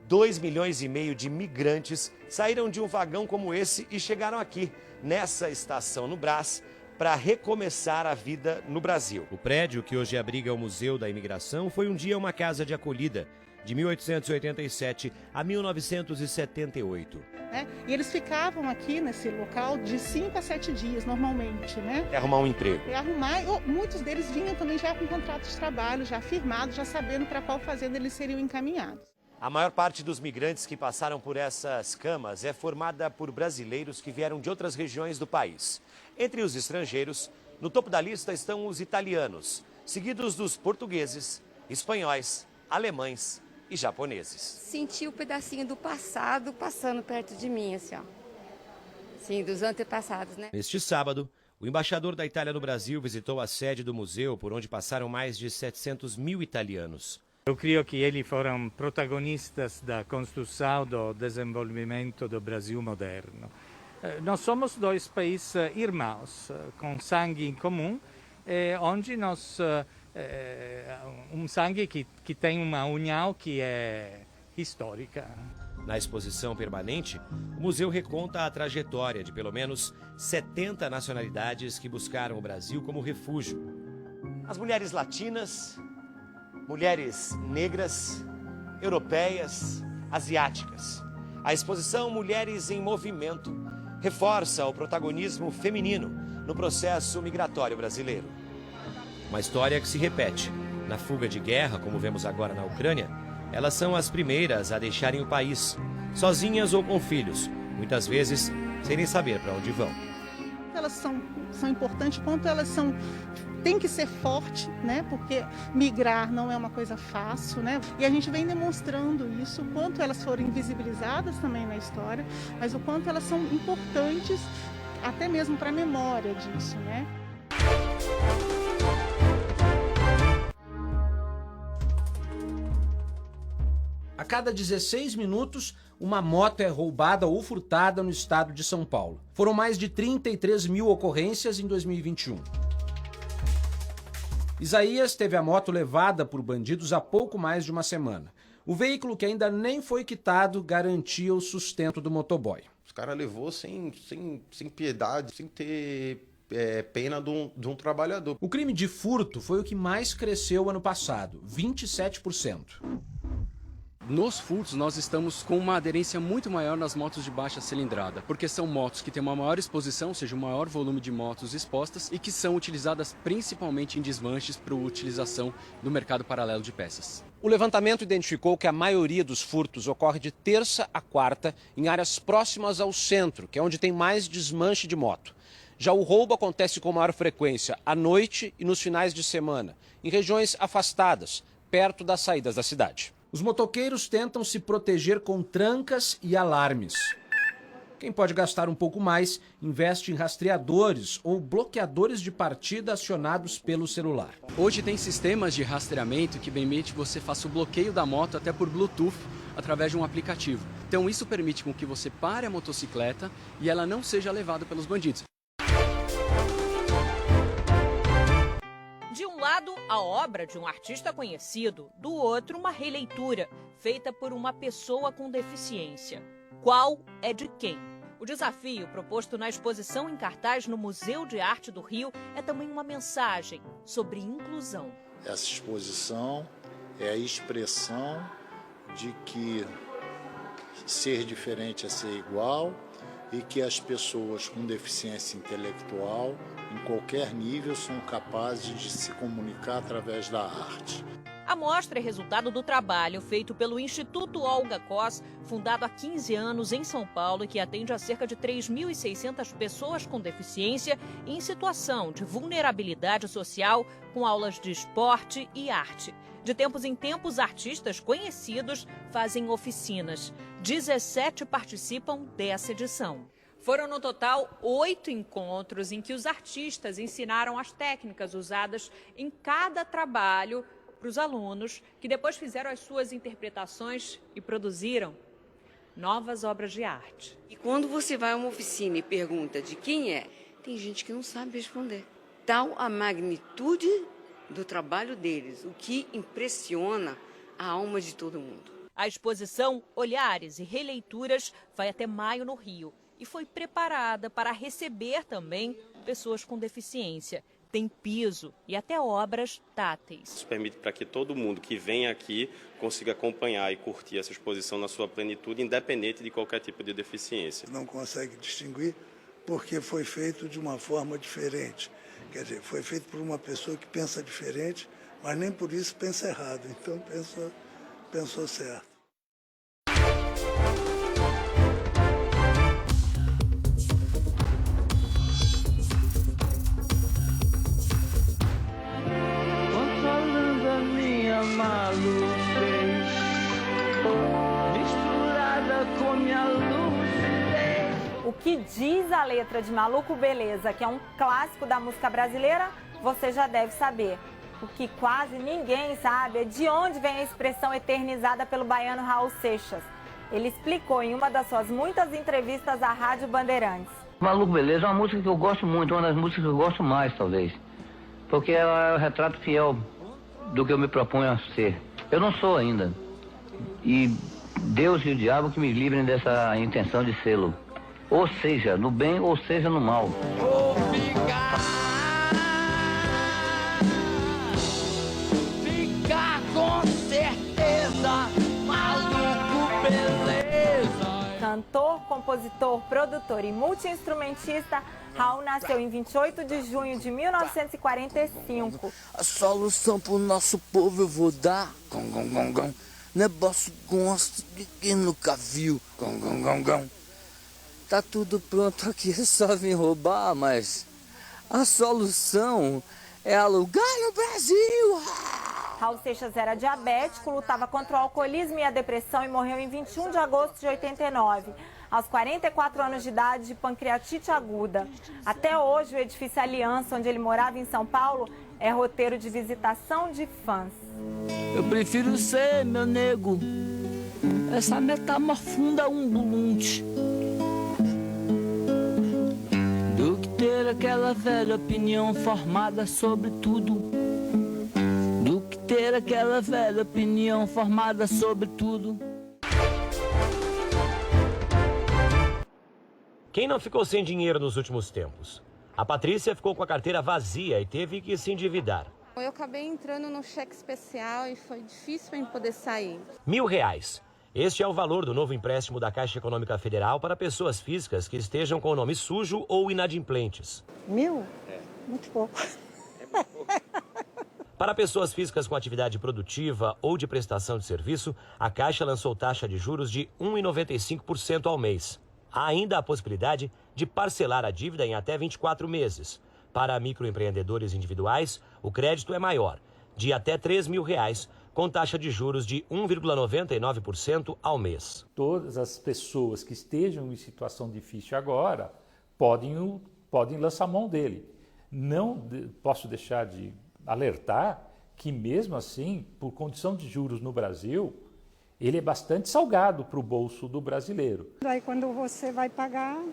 2,5 milhões de migrantes saíram de um vagão como esse e chegaram aqui, nessa estação no Brás, para recomeçar a vida no Brasil. O prédio que hoje abriga o Museu da Imigração foi um dia uma casa de acolhida, de 1887 a 1978. E eles ficavam aqui nesse local de 5 a 7 dias, normalmente, né? É arrumar um emprego. É arrumar, muitos deles vinham também já com contrato de trabalho, já firmado, já sabendo para qual fazenda eles seriam encaminhados. A maior parte dos migrantes que passaram por essas camas é formada por brasileiros que vieram de outras regiões do país. Entre os estrangeiros, no topo da lista estão os italianos, seguidos dos portugueses, espanhóis, alemães e japoneses. Senti o pedacinho do passado passando perto de mim, assim, ó. Sim, dos antepassados, né? Neste sábado, o embaixador da Itália no Brasil visitou a sede do museu, por onde passaram mais de 700 mil italianos. Eu creio que eles foram protagonistas da construção do desenvolvimento do Brasil moderno. Nós somos dois países irmãos, com sangue em comum, onde nós um sangue que tem uma união que é histórica. Na exposição permanente, o museu reconta a trajetória de pelo menos 70 nacionalidades que buscaram o Brasil como refúgio. As mulheres latinas, mulheres negras, europeias, asiáticas. A exposição Mulheres em Movimento reforça o protagonismo feminino no processo migratório brasileiro. Uma história que se repete. Na fuga de guerra, como vemos agora na Ucrânia, elas são as primeiras a deixarem o país, sozinhas ou com filhos, muitas vezes sem nem saber para onde vão. Elas são importantes, quanto elas tem que ser forte, né? Porque migrar não é uma coisa fácil, né? E a gente vem demonstrando isso, o quanto elas foram invisibilizadas também na história, mas o quanto elas são importantes até mesmo para a memória disso, né? A cada 16 minutos, uma moto é roubada ou furtada no estado de São Paulo. Foram mais de 33 mil ocorrências em 2021. Isaías teve a moto levada por bandidos há pouco mais de uma semana. O veículo, que ainda nem foi quitado, garantia o sustento do motoboy. Os caras levou sem piedade, sem ter pena de um trabalhador. O crime de furto foi o que mais cresceu ano passado, 27%. Nos furtos, nós estamos com uma aderência muito maior nas motos de baixa cilindrada, porque são motos que têm uma maior exposição, ou seja, um maior volume de motos expostas e que são utilizadas principalmente em desmanches para utilização no mercado paralelo de peças. O levantamento identificou que a maioria dos furtos ocorre de terça a quarta em áreas próximas ao centro, que é onde tem mais desmanche de moto. Já o roubo acontece com maior frequência à noite e nos finais de semana, em regiões afastadas, perto das saídas da cidade. Os motoqueiros tentam se proteger com trancas e alarmes. Quem pode gastar um pouco mais, investe em rastreadores ou bloqueadores de partida acionados pelo celular. Hoje tem sistemas de rastreamento que permite que você faça o bloqueio da moto até por Bluetooth através de um aplicativo. Então isso permite com que você pare a motocicleta e ela não seja levada pelos bandidos. De um lado, a obra de um artista conhecido, do outro, uma releitura, feita por uma pessoa com deficiência. Qual é de quem? O desafio proposto na exposição em cartaz no Museu de Arte do Rio é também uma mensagem sobre inclusão. Essa exposição é a expressão de que ser diferente é ser igual e que as pessoas com deficiência intelectual, em qualquer nível, são capazes de se comunicar através da arte. A mostra é resultado do trabalho feito pelo Instituto Olga Cos, fundado há 15 anos em São Paulo e que atende a cerca de 3.600 pessoas com deficiência em situação de vulnerabilidade social, com aulas de esporte e arte. De tempos em tempos, artistas conhecidos fazem oficinas. 17 participam dessa edição. Foram no total 8 encontros em que os artistas ensinaram as técnicas usadas em cada trabalho para os alunos, que depois fizeram as suas interpretações e produziram novas obras de arte. E quando você vai a uma oficina e pergunta de quem é, tem gente que não sabe responder. Tal a magnitude do trabalho deles, o que impressiona a alma de todo mundo. A exposição Olhares e Releituras vai até maio no Rio e foi preparada para receber também pessoas com deficiência. Tem piso e até obras táteis. Isso permite para que todo mundo que vem aqui consiga acompanhar e curtir essa exposição na sua plenitude, independente de qualquer tipo de deficiência. Não consegue distinguir porque foi feito de uma forma diferente. Quer dizer, foi feito por uma pessoa que pensa diferente, mas nem por isso pensa errado. Então pensou certo. Controlando a minha maluquez, misturada com minha lucidez. O que diz a letra de Maluco Beleza, que é um clássico da música brasileira, você já deve saber. O que quase ninguém sabe é de onde vem a expressão eternizada pelo baiano Raul Seixas. Ele explicou em uma das suas muitas entrevistas à Rádio Bandeirantes. Maluco Beleza é uma música que eu gosto muito, uma das músicas que eu gosto mais, talvez. Porque ela é o retrato fiel do que eu me proponho a ser. Eu não sou ainda. E Deus e o diabo que me livrem dessa intenção de sê-lo. Ou seja, no bem ou seja no mal. Ficar com certeza, maluco beleza. Cantor, compositor, produtor e multi-instrumentista, Raul nasceu em 28 de junho de 1945. A solução pro nosso povo eu vou dar. Gom, gom, gom, gom. Negócio gosto de quem nunca viu. Gom, gom, gom, gom. Tá tudo pronto aqui, é só vir roubar, mas a solução é alugar no Brasil. Raul Seixas era diabético, lutava contra o alcoolismo e a depressão e morreu em 21 de agosto de 89, aos 44 anos de idade, de pancreatite aguda. Até hoje, o edifício Aliança, onde ele morava em São Paulo, é roteiro de visitação de fãs. Eu prefiro ser, meu nego, essa metamorfunda ambulante. Do que ter aquela velha opinião formada sobre tudo. Do que ter aquela velha opinião formada sobre tudo. Quem não ficou sem dinheiro nos últimos tempos? A Patrícia ficou com a carteira vazia e teve que se endividar. Eu acabei entrando no cheque especial e foi difícil para mim poder sair. R$1.000. Este é o valor do novo empréstimo da Caixa Econômica Federal para pessoas físicas que estejam com o nome sujo ou inadimplentes. 1.000? Muito pouco. Para pessoas físicas com atividade produtiva ou de prestação de serviço, a Caixa lançou taxa de juros de 1,95% ao mês. Há ainda a possibilidade de parcelar a dívida em até 24 meses. Para microempreendedores individuais, o crédito é maior, de até R$3.000, com taxa de juros de 1,99% ao mês. Todas as pessoas que estejam em situação difícil agora podem lançar mão dele. Não posso deixar de alertar que, mesmo assim, por condição de juros no Brasil, ele é bastante salgado para o bolso do brasileiro. Aí quando você vai pagar,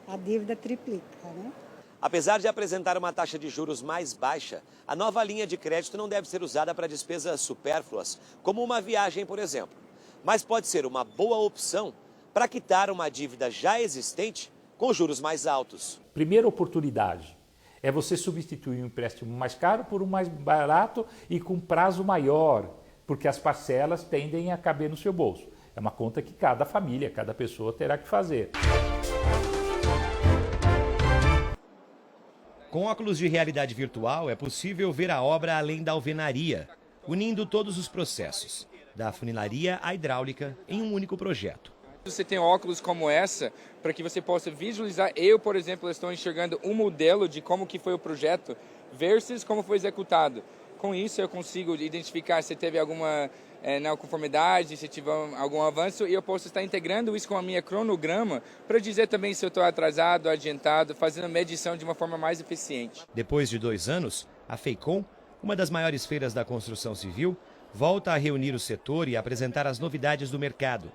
a dívida triplica, né? Apesar de apresentar uma taxa de juros mais baixa, a nova linha de crédito não deve ser usada para despesas supérfluas, como uma viagem, por exemplo. Mas pode ser uma boa opção para quitar uma dívida já existente com juros mais altos. Primeira oportunidade é você substituir um empréstimo mais caro por um mais barato e com prazo maior, porque as parcelas tendem a caber no seu bolso. É uma conta que cada família, cada pessoa terá que fazer. Com óculos de realidade virtual, é possível ver a obra além da alvenaria, unindo todos os processos, da funilaria à hidráulica, em um único projeto. Você tem óculos como essa, para que você possa visualizar. Eu, por exemplo, estou enxergando um modelo de como que foi o projeto versus como foi executado. Com isso, eu consigo identificar se teve alguma não conformidade, se tiver algum avanço, e eu posso estar integrando isso com a minha cronograma para dizer também se eu estou atrasado, adiantado, fazendo medição de uma forma mais eficiente. Depois de 2 anos, a FEICOM, uma das maiores feiras da construção civil, volta a reunir o setor e apresentar as novidades do mercado.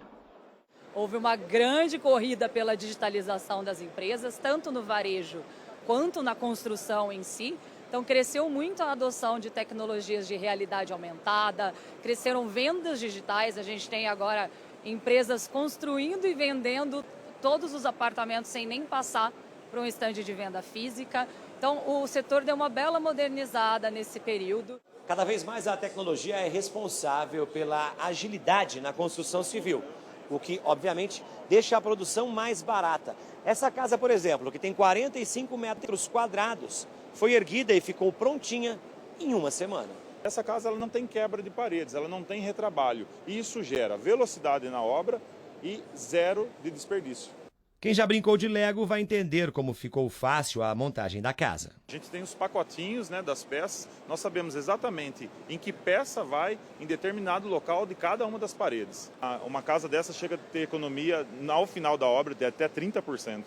Houve uma grande corrida pela digitalização das empresas, tanto no varejo quanto na construção em si. Então, cresceu muito a adoção de tecnologias de realidade aumentada, cresceram vendas digitais, a gente tem agora empresas construindo e vendendo todos os apartamentos sem nem passar para um estande de venda física. Então, o setor deu uma bela modernizada nesse período. Cada vez mais a tecnologia é responsável pela agilidade na construção civil, o que, obviamente, deixa a produção mais barata. Essa casa, por exemplo, que tem 45 metros quadrados, foi erguida e ficou prontinha em 1 semana. Essa casa ela não tem quebra de paredes, ela não tem retrabalho. E isso gera velocidade na obra e 0 de desperdício. Quem já brincou de Lego vai entender como ficou fácil a montagem da casa. A gente tem os pacotinhos, né, das peças, nós sabemos exatamente em que peça vai em determinado local de cada uma das paredes. Uma casa dessa chega a ter economia, ao final da obra, de até 30%.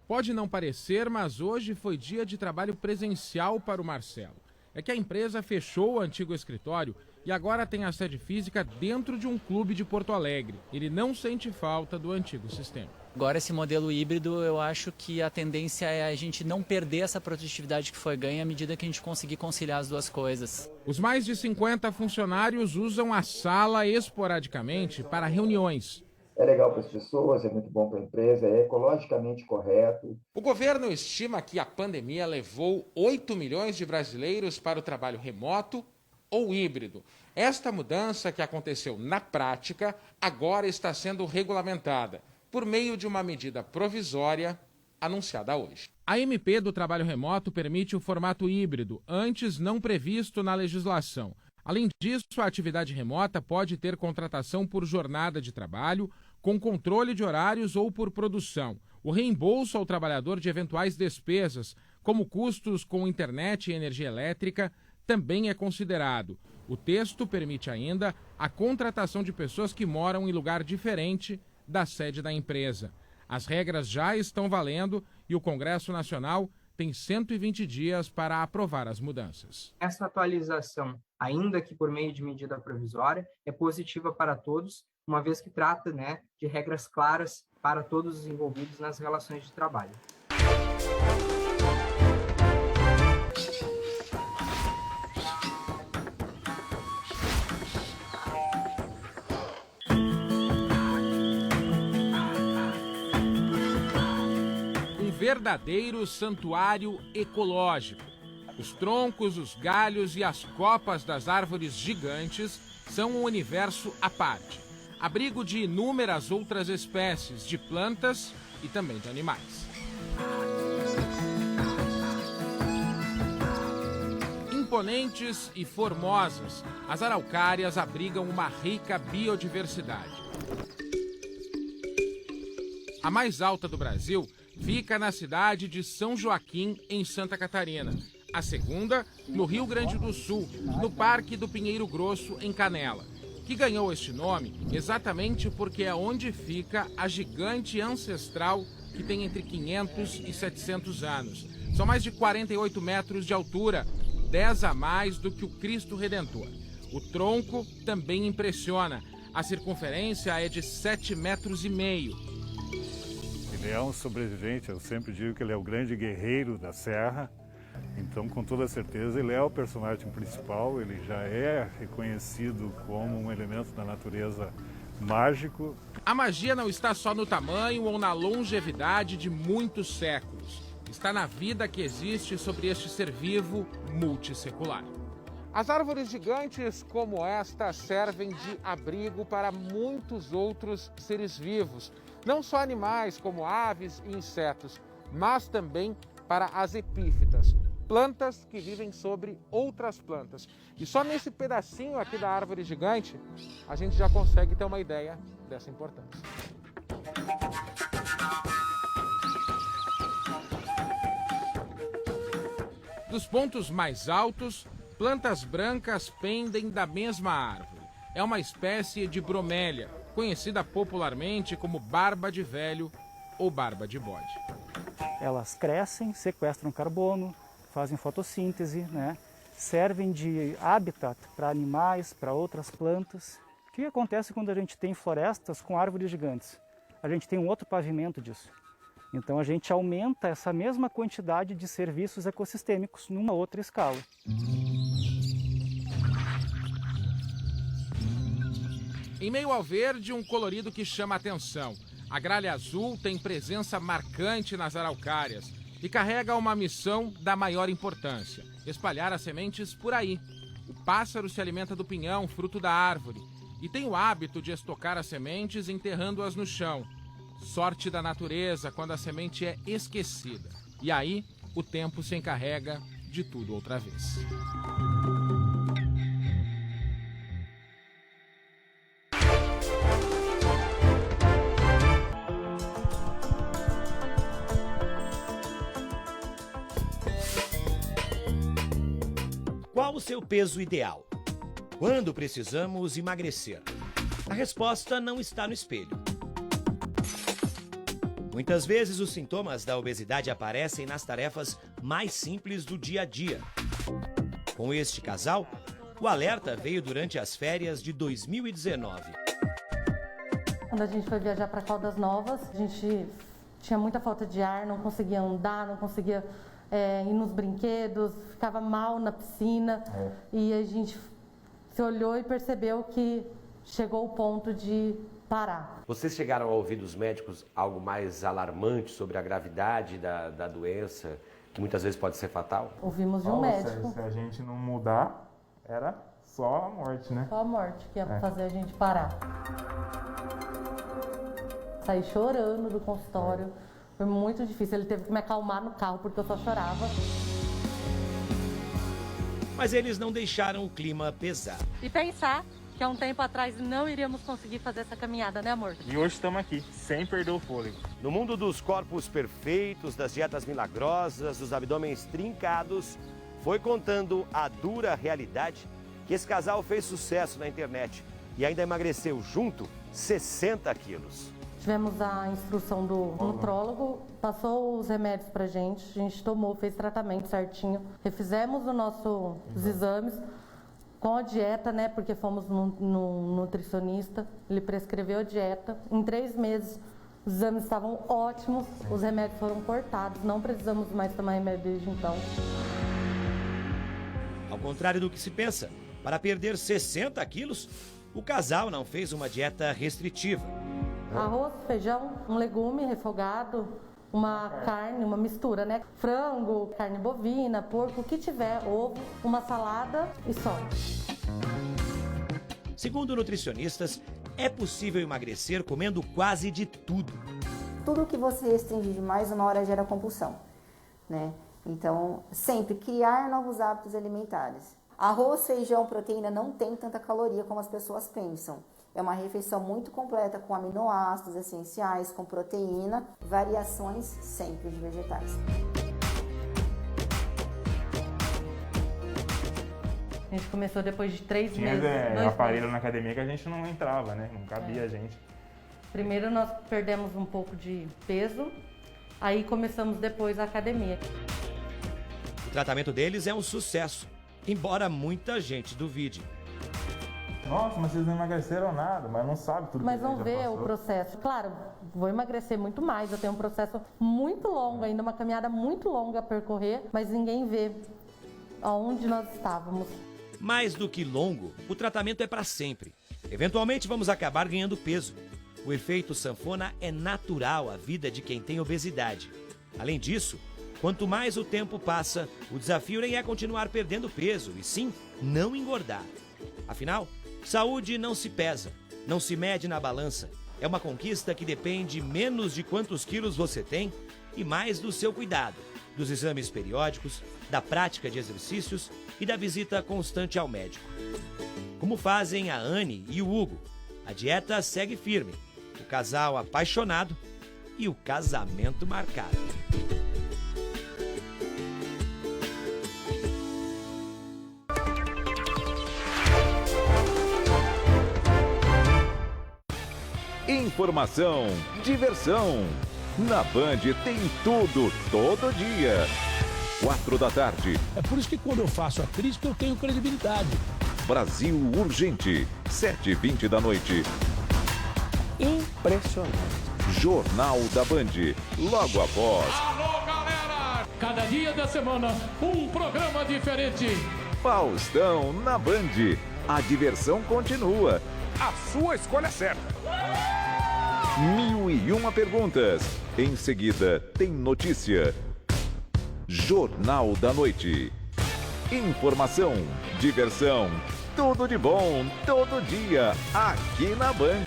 Pode não parecer, mas hoje foi dia de trabalho presencial para o Marcelo. É que a empresa fechou o antigo escritório e agora tem a sede física dentro de um clube de Porto Alegre. Ele não sente falta do antigo sistema. Agora esse modelo híbrido, eu acho que a tendência é a gente não perder essa produtividade que foi ganha à medida que a gente conseguir conciliar as duas coisas. Os mais de 50 funcionários usam a sala esporadicamente para reuniões. É legal para as pessoas, é muito bom para a empresa, é ecologicamente correto. O governo estima que a pandemia levou 8 milhões de brasileiros para o trabalho remoto ou híbrido. Esta mudança que aconteceu na prática agora está sendo regulamentada por meio de uma medida provisória anunciada hoje. A MP do trabalho remoto permite o formato híbrido, antes não previsto na legislação. Além disso, a atividade remota pode ter contratação por jornada de trabalho, com controle de horários ou por produção. O reembolso ao trabalhador de eventuais despesas, como custos com internet e energia elétrica, também é considerado. O texto permite ainda a contratação de pessoas que moram em lugar diferente da sede da empresa. As regras já estão valendo e o Congresso Nacional tem 120 dias para aprovar as mudanças. Essa atualização, ainda que por meio de medida provisória, é positiva para todos, uma vez que trata, de regras claras para todos os envolvidos nas relações de trabalho. Verdadeiro santuário ecológico. Os troncos, os galhos e as copas das árvores gigantes são um universo à parte, abrigo de inúmeras outras espécies de plantas e também de animais. Imponentes e formosas, as araucárias abrigam uma rica biodiversidade. A mais alta do Brasil fica na cidade de São Joaquim, em Santa Catarina. A segunda, no Rio Grande do Sul, no Parque do Pinheiro Grosso, em Canela, que ganhou este nome exatamente porque é onde fica a gigante ancestral que tem entre 500 e 700 anos. São mais de 48 metros de altura, 10 a mais do que o Cristo Redentor. O tronco também impressiona. A circunferência é de 7,5 metros. Ele é um sobrevivente, eu sempre digo que ele é o grande guerreiro da serra, então com toda certeza ele é o personagem principal, ele já é reconhecido como um elemento da natureza mágico. A magia não está só no tamanho ou na longevidade de muitos séculos, está na vida que existe sobre este ser vivo multissecular. As árvores gigantes como esta servem de abrigo para muitos outros seres vivos, não só animais como aves e insetos, mas também para as epífitas, plantas que vivem sobre outras plantas. E só nesse pedacinho aqui da árvore gigante, a gente já consegue ter uma ideia dessa importância. Dos pontos mais altos, plantas brancas pendem da mesma árvore. É uma espécie de bromélia, conhecida popularmente como barba de velho ou barba de bode. Elas crescem, sequestram carbono, fazem fotossíntese, servem de habitat para animais, para outras plantas. O que acontece quando a gente tem florestas com árvores gigantes? A gente tem um outro pavimento disso. Então a gente aumenta essa mesma quantidade de serviços ecossistêmicos numa outra escala. Em meio ao verde, um colorido que chama a atenção. A gralha azul tem presença marcante nas araucárias e carrega uma missão da maior importância: espalhar as sementes por aí. O pássaro se alimenta do pinhão, fruto da árvore, e tem o hábito de estocar as sementes enterrando-as no chão. Sorte da natureza quando a semente é esquecida. E aí, o tempo se encarrega de tudo outra vez. Qual o seu peso ideal? Quando precisamos emagrecer? A resposta não está no espelho. Muitas vezes os sintomas da obesidade aparecem nas tarefas mais simples do dia a dia. Com este casal, o alerta veio durante as férias de 2019. Quando a gente foi viajar para Caldas Novas, a gente tinha muita falta de ar, não conseguia andar, não conseguia ir nos brinquedos, ficava mal na piscina. E a gente se olhou e percebeu que chegou o ponto de parar. Vocês chegaram a ouvir dos médicos algo mais alarmante sobre a gravidade da doença, que muitas vezes pode ser fatal? Ouvimos de um médico. Se a gente não mudar, era só a morte, né? Só a morte que ia fazer a gente parar. Saí chorando do consultório. Foi muito difícil. Ele teve que me acalmar no carro porque eu só chorava. Mas eles não deixaram o clima pesar. E pensar que há um tempo atrás não iríamos conseguir fazer essa caminhada, né, amor? E hoje estamos aqui, sem perder o fôlego. No mundo dos corpos perfeitos, das dietas milagrosas, dos abdômenes trincados, foi contando a dura realidade que esse casal fez sucesso na internet e ainda emagreceu junto 60 quilos. Tivemos a instrução do nutrólogo, passou os remédios pra gente, a gente tomou, fez tratamento certinho, refizemos os exames com a dieta, né, porque fomos no nutricionista, ele prescreveu a dieta. Em 3 meses, os exames estavam ótimos, os remédios foram cortados, não precisamos mais tomar remédio desde então. Ao contrário do que se pensa, para perder 60 quilos, o casal não fez uma dieta restritiva. Arroz, feijão, um legume refogado, uma carne, uma mistura, né? Frango, carne bovina, porco, o que tiver, ovo, uma salada e só. Segundo nutricionistas, é possível emagrecer comendo quase de tudo. Tudo que você restringe de mais uma hora gera compulsão, né? Então, sempre criar novos hábitos alimentares. Arroz, feijão, proteína não tem tanta caloria como as pessoas pensam. É uma refeição muito completa com aminoácidos essenciais, com proteína, variações sempre de vegetais. A gente começou depois de 3 meses. Tinha aparelho na academia que a gente não entrava, né? Não cabia a gente. Primeiro nós perdemos um pouco de peso, aí começamos depois a academia. O tratamento deles é um sucesso, embora muita gente duvide. Nossa, mas vocês não emagreceram nada, mas não sabe tudo mas que a gente não já vê passou. o processo. Claro, vou emagrecer muito mais, eu tenho um processo muito longo, ainda uma caminhada muito longa a percorrer, mas ninguém vê aonde nós estávamos. Mais do que longo, o tratamento é para sempre. Eventualmente vamos acabar ganhando peso. O efeito sanfona é natural à vida de quem tem obesidade. Além disso, quanto mais o tempo passa, o desafio nem é continuar perdendo peso, e sim não engordar. Afinal, saúde não se pesa, não se mede na balança. É uma conquista que depende menos de quantos quilos você tem e mais do seu cuidado, dos exames periódicos, da prática de exercícios e da visita constante ao médico. Como fazem a Anne e o Hugo, a dieta segue firme, o casal apaixonado e o casamento marcado. Informação, diversão. Na Band tem tudo, todo dia. 4 da tarde. É por isso que quando eu faço a crítica eu tenho credibilidade. Brasil Urgente, 7h20 da noite. Impressionante. Jornal da Band, logo após. Alô, galera! Cada dia da semana, um programa diferente. Faustão na Band. A diversão continua. A sua escolha é certa. 1001 perguntas. Em seguida, tem notícia. Jornal da Noite. Informação, diversão, tudo de bom, todo dia, aqui na Band.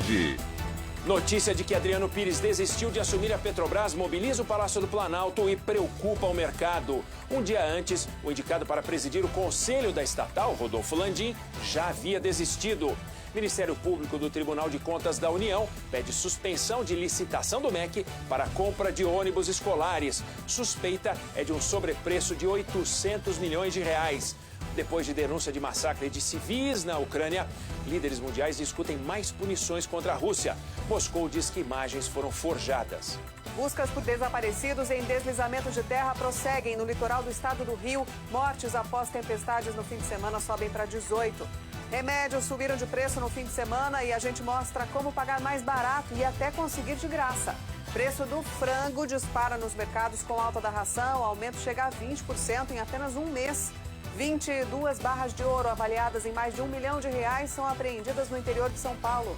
Notícia de que Adriano Pires desistiu de assumir a Petrobras mobiliza o Palácio do Planalto e preocupa o mercado. Um dia antes, o indicado para presidir o conselho da estatal, Rodolfo Landim, já havia desistido. Ministério Público do Tribunal de Contas da União pede suspensão de licitação do MEC para a compra de ônibus escolares. Suspeita é de um sobrepreço de 800 milhões de reais. Depois de denúncia de massacre de civis na Ucrânia, líderes mundiais discutem mais punições contra a Rússia. Moscou diz que imagens foram forjadas. Buscas por desaparecidos em deslizamentos de terra prosseguem no litoral do estado do Rio. Mortes após tempestades no fim de semana sobem para 18. Remédios subiram de preço no fim de semana e a gente mostra como pagar mais barato e até conseguir de graça. Preço do frango dispara nos mercados com alta da ração, o aumento chega a 20% em apenas um mês. 22 barras de ouro avaliadas em mais de R$1 milhão são apreendidas no interior de São Paulo.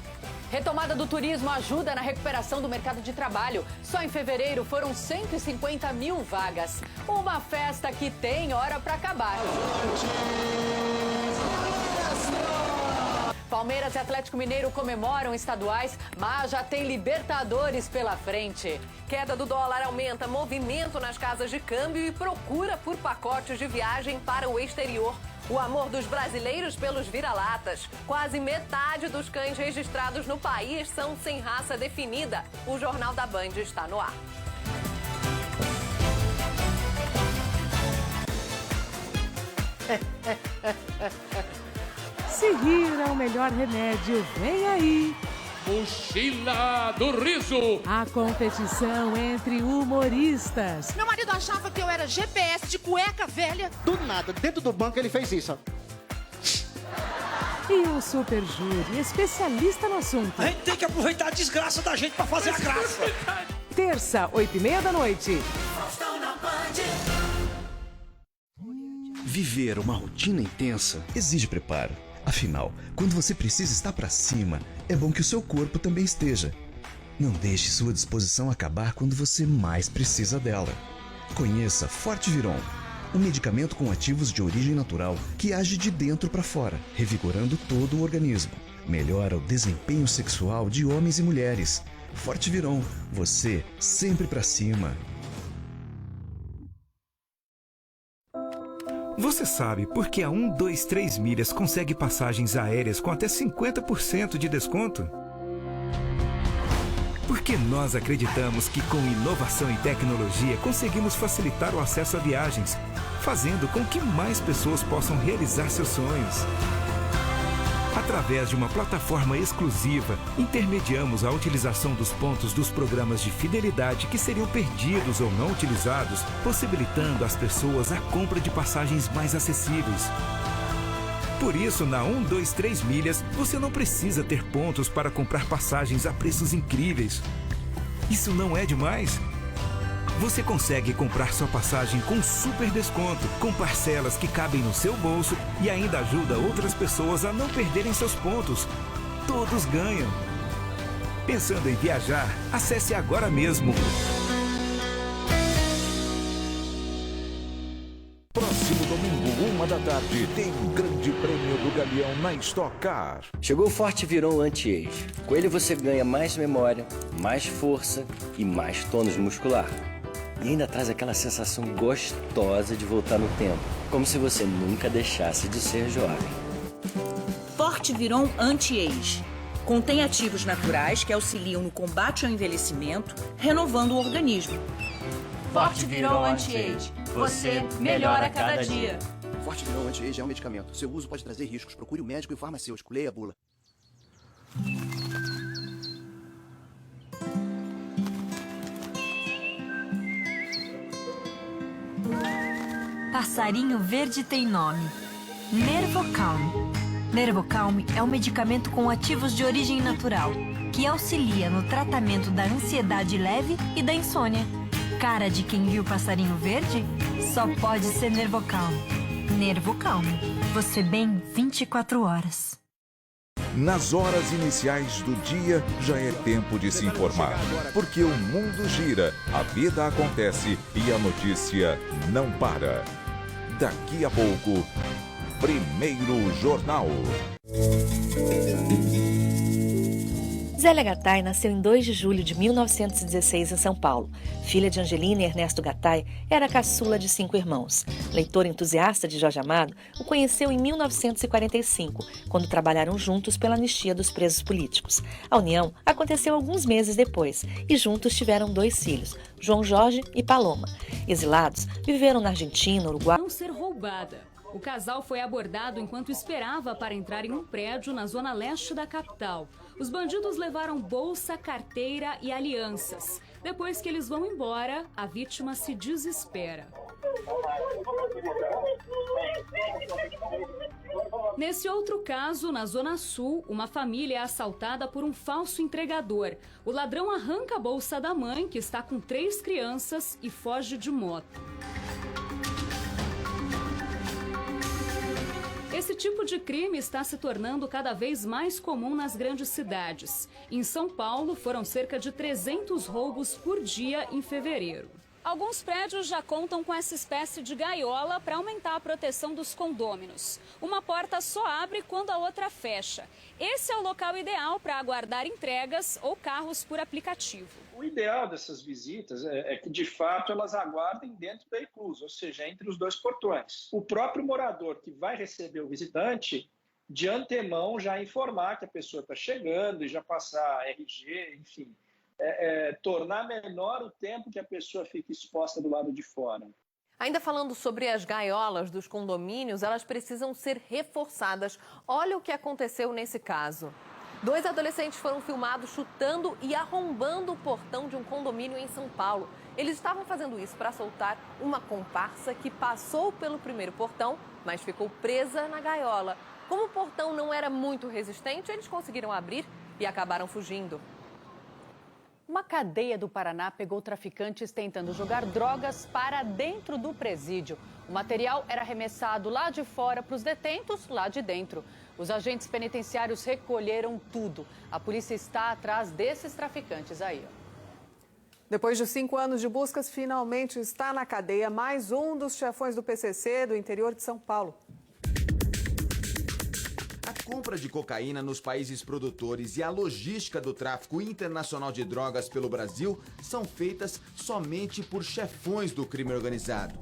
Retomada do turismo ajuda na recuperação do mercado de trabalho. Só em fevereiro foram 150 mil vagas. Uma festa que tem hora para acabar. Palmeiras e Atlético Mineiro comemoram estaduais, mas já tem Libertadores pela frente. Queda do dólar aumenta movimento nas casas de câmbio e procura por pacotes de viagem para o exterior. O amor dos brasileiros pelos vira-latas. Quase metade dos cães registrados no país são sem raça definida. O Jornal da Band está no ar. Se rir é o melhor remédio. Vem aí, Mochila do Riso. A competição entre humoristas. Meu marido achava que eu era GPS de cueca velha. Do nada, dentro do banco ele fez isso. E um super júri especialista no assunto. A gente tem que aproveitar a desgraça da gente pra fazer a graça. Terça, 8h30 da noite. Viver uma rotina intensa exige preparo. Afinal, quando você precisa estar para cima, é bom que o seu corpo também esteja. Não deixe sua disposição acabar quando você mais precisa dela. Conheça Forte Viron, um medicamento com ativos de origem natural que age de dentro para fora, revigorando todo o organismo. Melhora o desempenho sexual de homens e mulheres. Forte Viron, você sempre para cima. Você sabe por que a 123 Milhas consegue passagens aéreas com até 50% de desconto? Porque nós acreditamos que com inovação e tecnologia conseguimos facilitar o acesso a viagens, fazendo com que mais pessoas possam realizar seus sonhos. Através de uma plataforma exclusiva, intermediamos a utilização dos pontos dos programas de fidelidade que seriam perdidos ou não utilizados, possibilitando às pessoas a compra de passagens mais acessíveis. Por isso, na 123 Milhas, você não precisa ter pontos para comprar passagens a preços incríveis. Isso não é demais? Você consegue comprar sua passagem com super desconto, com parcelas que cabem no seu bolso e ainda ajuda outras pessoas a não perderem seus pontos. Todos ganham. Pensando em viajar? Acesse agora mesmo. Próximo domingo, 1h, tem um grande prêmio do Galeão na Stock Car. Chegou o Forte Viron Anti-Age. Com ele você ganha mais memória, mais força e mais tônus muscular. E ainda traz aquela sensação gostosa de voltar no tempo, como se você nunca deixasse de ser jovem. Forte Viron Anti-Age. Contém ativos naturais que auxiliam no combate ao envelhecimento, renovando o organismo. Forte Viron Anti-Age. Você melhora a cada dia. Forte Viron Anti-Age é um medicamento. Seu uso pode trazer riscos. Procure o médico e o farmacêutico. Leia a bula. Passarinho verde tem nome: Nervocalm. Nervocalm é um medicamento com ativos de origem natural que auxilia no tratamento da ansiedade leve e da insônia. Cara de quem viu passarinho verde? Só pode ser Nervocalm. Nervocalm. Você bem 24 horas. Nas horas iniciais do dia, já é tempo de se informar. Porque o mundo gira, a vida acontece e a notícia não para. Daqui a pouco, Primeiro Jornal. Zélia Gattai nasceu em 2 de julho de 1916 em São Paulo. Filha de Angelina e Ernesto Gattai, era a caçula de 5 irmãos. Leitor entusiasta de Jorge Amado, o conheceu em 1945, quando trabalharam juntos pela anistia dos presos políticos. A união aconteceu alguns meses depois e juntos tiveram 2 filhos, João Jorge e Paloma. Exilados, viveram na Argentina, Uruguai... Não ser roubada. O casal foi abordado enquanto esperava para entrar em um prédio na zona leste da capital. Os bandidos levaram bolsa, carteira e alianças. Depois que eles vão embora, a vítima se desespera. Nesse outro caso, na Zona Sul, uma família é assaltada por um falso entregador. O ladrão arranca a bolsa da mãe, que está com 3 crianças, e foge de moto. Esse tipo de crime está se tornando cada vez mais comum nas grandes cidades. Em São Paulo, foram cerca de 300 roubos por dia em fevereiro. Alguns prédios já contam com essa espécie de gaiola para aumentar a proteção dos condôminos. Uma porta só abre quando a outra fecha. Esse é o local ideal para aguardar entregas ou carros por aplicativo. O ideal dessas visitas é que, de fato, elas aguardem dentro da eclusa, ou seja, entre os 2 portões. O próprio morador que vai receber o visitante, de antemão, já informar que a pessoa está chegando e já passar RG, enfim. Tornar menor o tempo que a pessoa fica exposta do lado de fora. Ainda falando sobre as gaiolas dos condomínios, elas precisam ser reforçadas. Olha o que aconteceu nesse caso. 2 adolescentes foram filmados chutando e arrombando o portão de um condomínio em São Paulo. Eles estavam fazendo isso para soltar uma comparsa que passou pelo primeiro portão, mas ficou presa na gaiola. Como o portão não era muito resistente, eles conseguiram abrir e acabaram fugindo. Uma cadeia do Paraná pegou traficantes tentando jogar drogas para dentro do presídio. O material era arremessado lá de fora para os detentos lá de dentro. Os agentes penitenciários recolheram tudo. A polícia está atrás desses traficantes aí. Depois de 5 anos de buscas, finalmente está na cadeia mais um dos chefões do PCC do interior de São Paulo. A compra de cocaína nos países produtores e a logística do tráfico internacional de drogas pelo Brasil são feitas somente por chefões do crime organizado.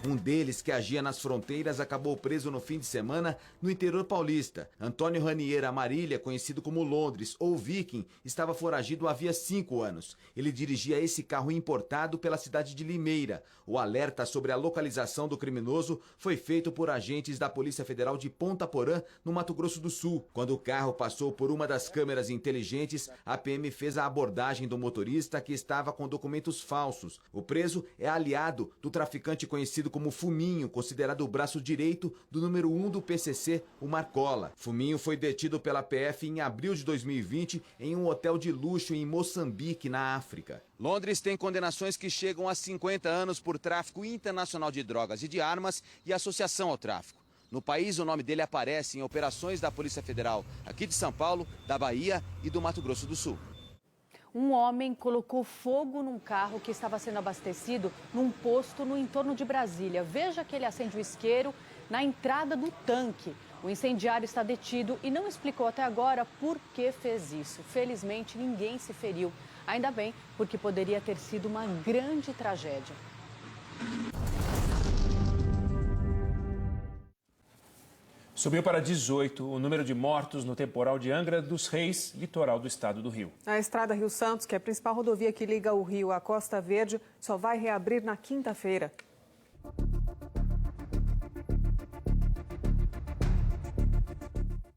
Um deles, que agia nas fronteiras, acabou preso no fim de semana no interior paulista. Antônio Ranier Amarília, conhecido como Londres ou Viking, estava foragido havia 5 anos. Ele dirigia esse carro importado pela cidade de Limeira. O alerta sobre a localização do criminoso foi feito por agentes da Polícia Federal de Ponta Porã, no Mato Grosso do Sul. Quando o carro passou por uma das câmeras inteligentes, a PM fez a abordagem do motorista, que estava com documentos falsos. O preso é aliado do traficante conhecido como Fuminho, considerado o braço direito do número 1 do PCC, o Marcola. Fuminho foi detido pela PF em abril de 2020 em um hotel de luxo em Moçambique, na África. Londres tem condenações que chegam a 50 anos por tráfico internacional de drogas e de armas e associação ao tráfico. No país, o nome dele aparece em operações da Polícia Federal aqui de São Paulo, da Bahia e do Mato Grosso do Sul. Um homem colocou fogo num carro que estava sendo abastecido num posto no entorno de Brasília. Veja que ele acende o isqueiro na entrada do tanque. O incendiário está detido e não explicou até agora por que fez isso. Felizmente, ninguém se feriu. Ainda bem, porque poderia ter sido uma grande tragédia. Subiu para 18 o número de mortos no temporal de Angra dos Reis, litoral do estado do Rio. A estrada Rio-Santos, que é a principal rodovia que liga o Rio à Costa Verde, só vai reabrir na quinta-feira.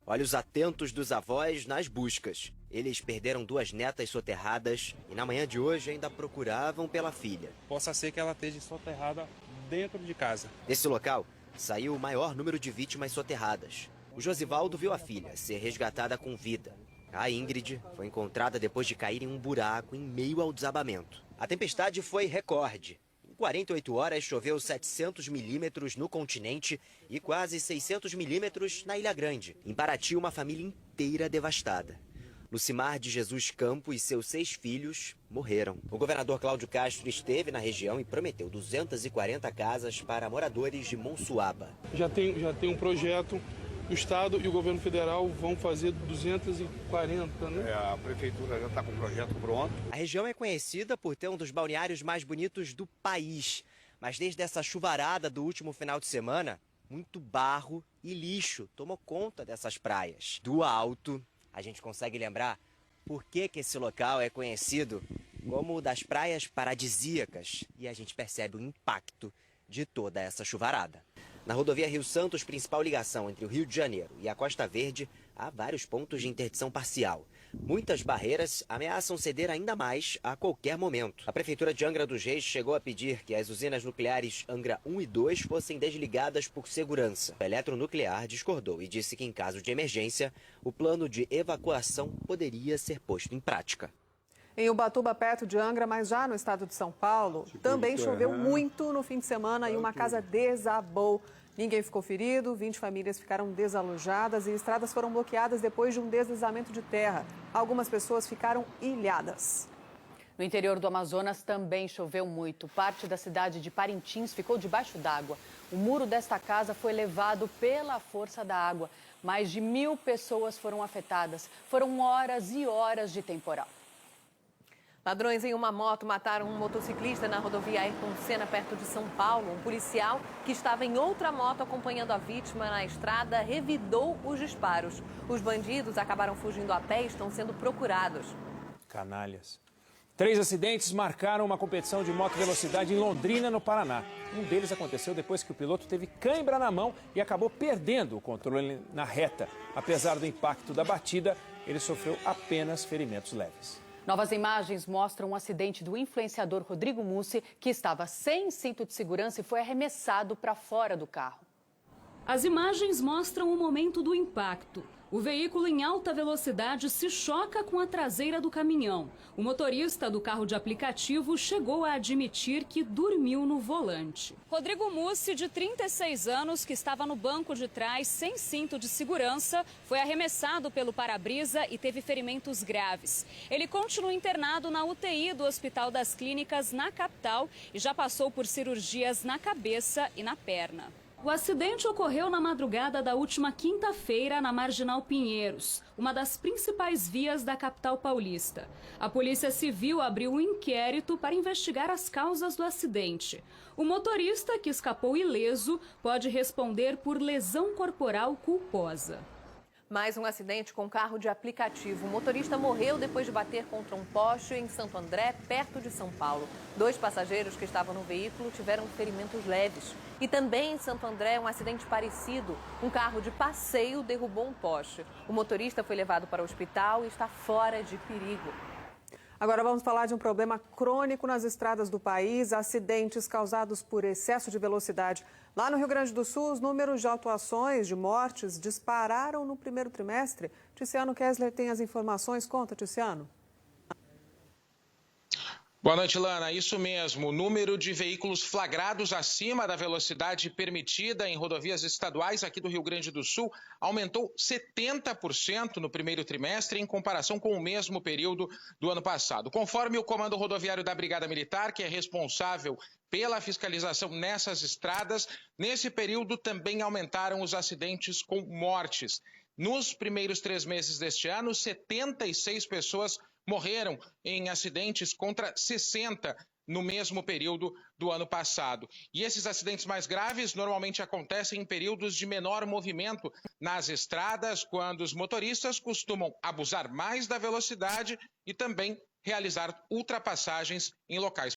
Olhos atentos dos avós nas buscas. Eles perderam 2 netas soterradas e na manhã de hoje ainda procuravam pela filha. Possa ser que ela esteja soterrada dentro de casa. Desse local saiu o maior número de vítimas soterradas. O Josivaldo viu a filha ser resgatada com vida. A Ingrid foi encontrada depois de cair em um buraco em meio ao desabamento. A tempestade foi recorde. Em 48 horas choveu 700 milímetros no continente e quase 600 milímetros na Ilha Grande. Em Paraty, uma família inteira devastada. Lucimar de Jesus Campo e seus 6 filhos morreram. O governador Cláudio Castro esteve na região e prometeu 240 casas para moradores de Monsuaba. Já tem um projeto, o Estado e o governo federal vão fazer 240, né? A prefeitura já está com o projeto pronto. A região é conhecida por ter um dos balneários mais bonitos do país. Mas desde essa chuvarada do último final de semana, muito barro e lixo tomou conta dessas praias. Do alto, a gente consegue lembrar por que esse local é conhecido como das praias paradisíacas e a gente percebe o impacto de toda essa chuvarada. Na rodovia Rio-Santos, principal ligação entre o Rio de Janeiro e a Costa Verde, há vários pontos de interdição parcial. Muitas barreiras ameaçam ceder ainda mais a qualquer momento. A Prefeitura de Angra dos Reis chegou a pedir que as usinas nucleares Angra 1 e 2 fossem desligadas por segurança. O eletronuclear discordou e disse que, em caso de emergência, o plano de evacuação poderia ser posto em prática. Em Ubatuba, perto de Angra, mas já no estado de São Paulo, também choveu muito no fim de semana e uma casa desabou. Ninguém ficou ferido, 20 famílias ficaram desalojadas e estradas foram bloqueadas depois de um deslizamento de terra. Algumas pessoas ficaram ilhadas. No interior do Amazonas também choveu muito. Parte da cidade de Parintins ficou debaixo d'água. O muro desta casa foi levado pela força da água. Mais de 1.000 pessoas foram afetadas. Foram horas e horas de temporal. Ladrões em uma moto mataram um motociclista na rodovia Ayrton Senna, perto de São Paulo. Um policial que estava em outra moto acompanhando a vítima na estrada revidou os disparos. Os bandidos acabaram fugindo a pé e estão sendo procurados. Canalhas. 3 acidentes marcaram uma competição de moto velocidade em Londrina, no Paraná. Um deles aconteceu depois que o piloto teve cãibra na mão e acabou perdendo o controle na reta. Apesar do impacto da batida, ele sofreu apenas ferimentos leves. Novas imagens mostram um acidente do influenciador Rodrigo Mussi, que estava sem cinto de segurança e foi arremessado para fora do carro. As imagens mostram o momento do impacto. O veículo em alta velocidade se choca com a traseira do caminhão. O motorista do carro de aplicativo chegou a admitir que dormiu no volante. Rodrigo Mussi, de 36 anos, que estava no banco de trás sem cinto de segurança, foi arremessado pelo para-brisa e teve ferimentos graves. Ele continua internado na UTI do Hospital das Clínicas, na capital, e já passou por cirurgias na cabeça e na perna. O acidente ocorreu na madrugada da última quinta-feira na Marginal Pinheiros, uma das principais vias da capital paulista. A Polícia Civil abriu um inquérito para investigar as causas do acidente. O motorista, que escapou ileso, pode responder por lesão corporal culposa. Mais um acidente com carro de aplicativo. O motorista morreu depois de bater contra um poste em Santo André, perto de São Paulo. 2 passageiros que estavam no veículo tiveram ferimentos leves. E também em Santo André, um acidente parecido. Um carro de passeio derrubou um poste. O motorista foi levado para o hospital e está fora de perigo. Agora vamos falar de um problema crônico nas estradas do país, acidentes causados por excesso de velocidade. Lá no Rio Grande do Sul, os números de autuações, de mortes, dispararam no primeiro trimestre. Tiziano Kessler tem as informações. Conta, Tiziano. Boa noite, Lana. Isso mesmo. O número de veículos flagrados acima da velocidade permitida em rodovias estaduais aqui do Rio Grande do Sul aumentou 70% no primeiro trimestre em comparação com o mesmo período do ano passado. Conforme o Comando Rodoviário da Brigada Militar, que é responsável pela fiscalização nessas estradas, nesse período também aumentaram os acidentes com mortes. Nos primeiros 3 meses deste ano, 76 pessoas morreram em acidentes contra 60 no mesmo período do ano passado. E esses acidentes mais graves normalmente acontecem em períodos de menor movimento nas estradas, quando os motoristas costumam abusar mais da velocidade e também realizar ultrapassagens em locais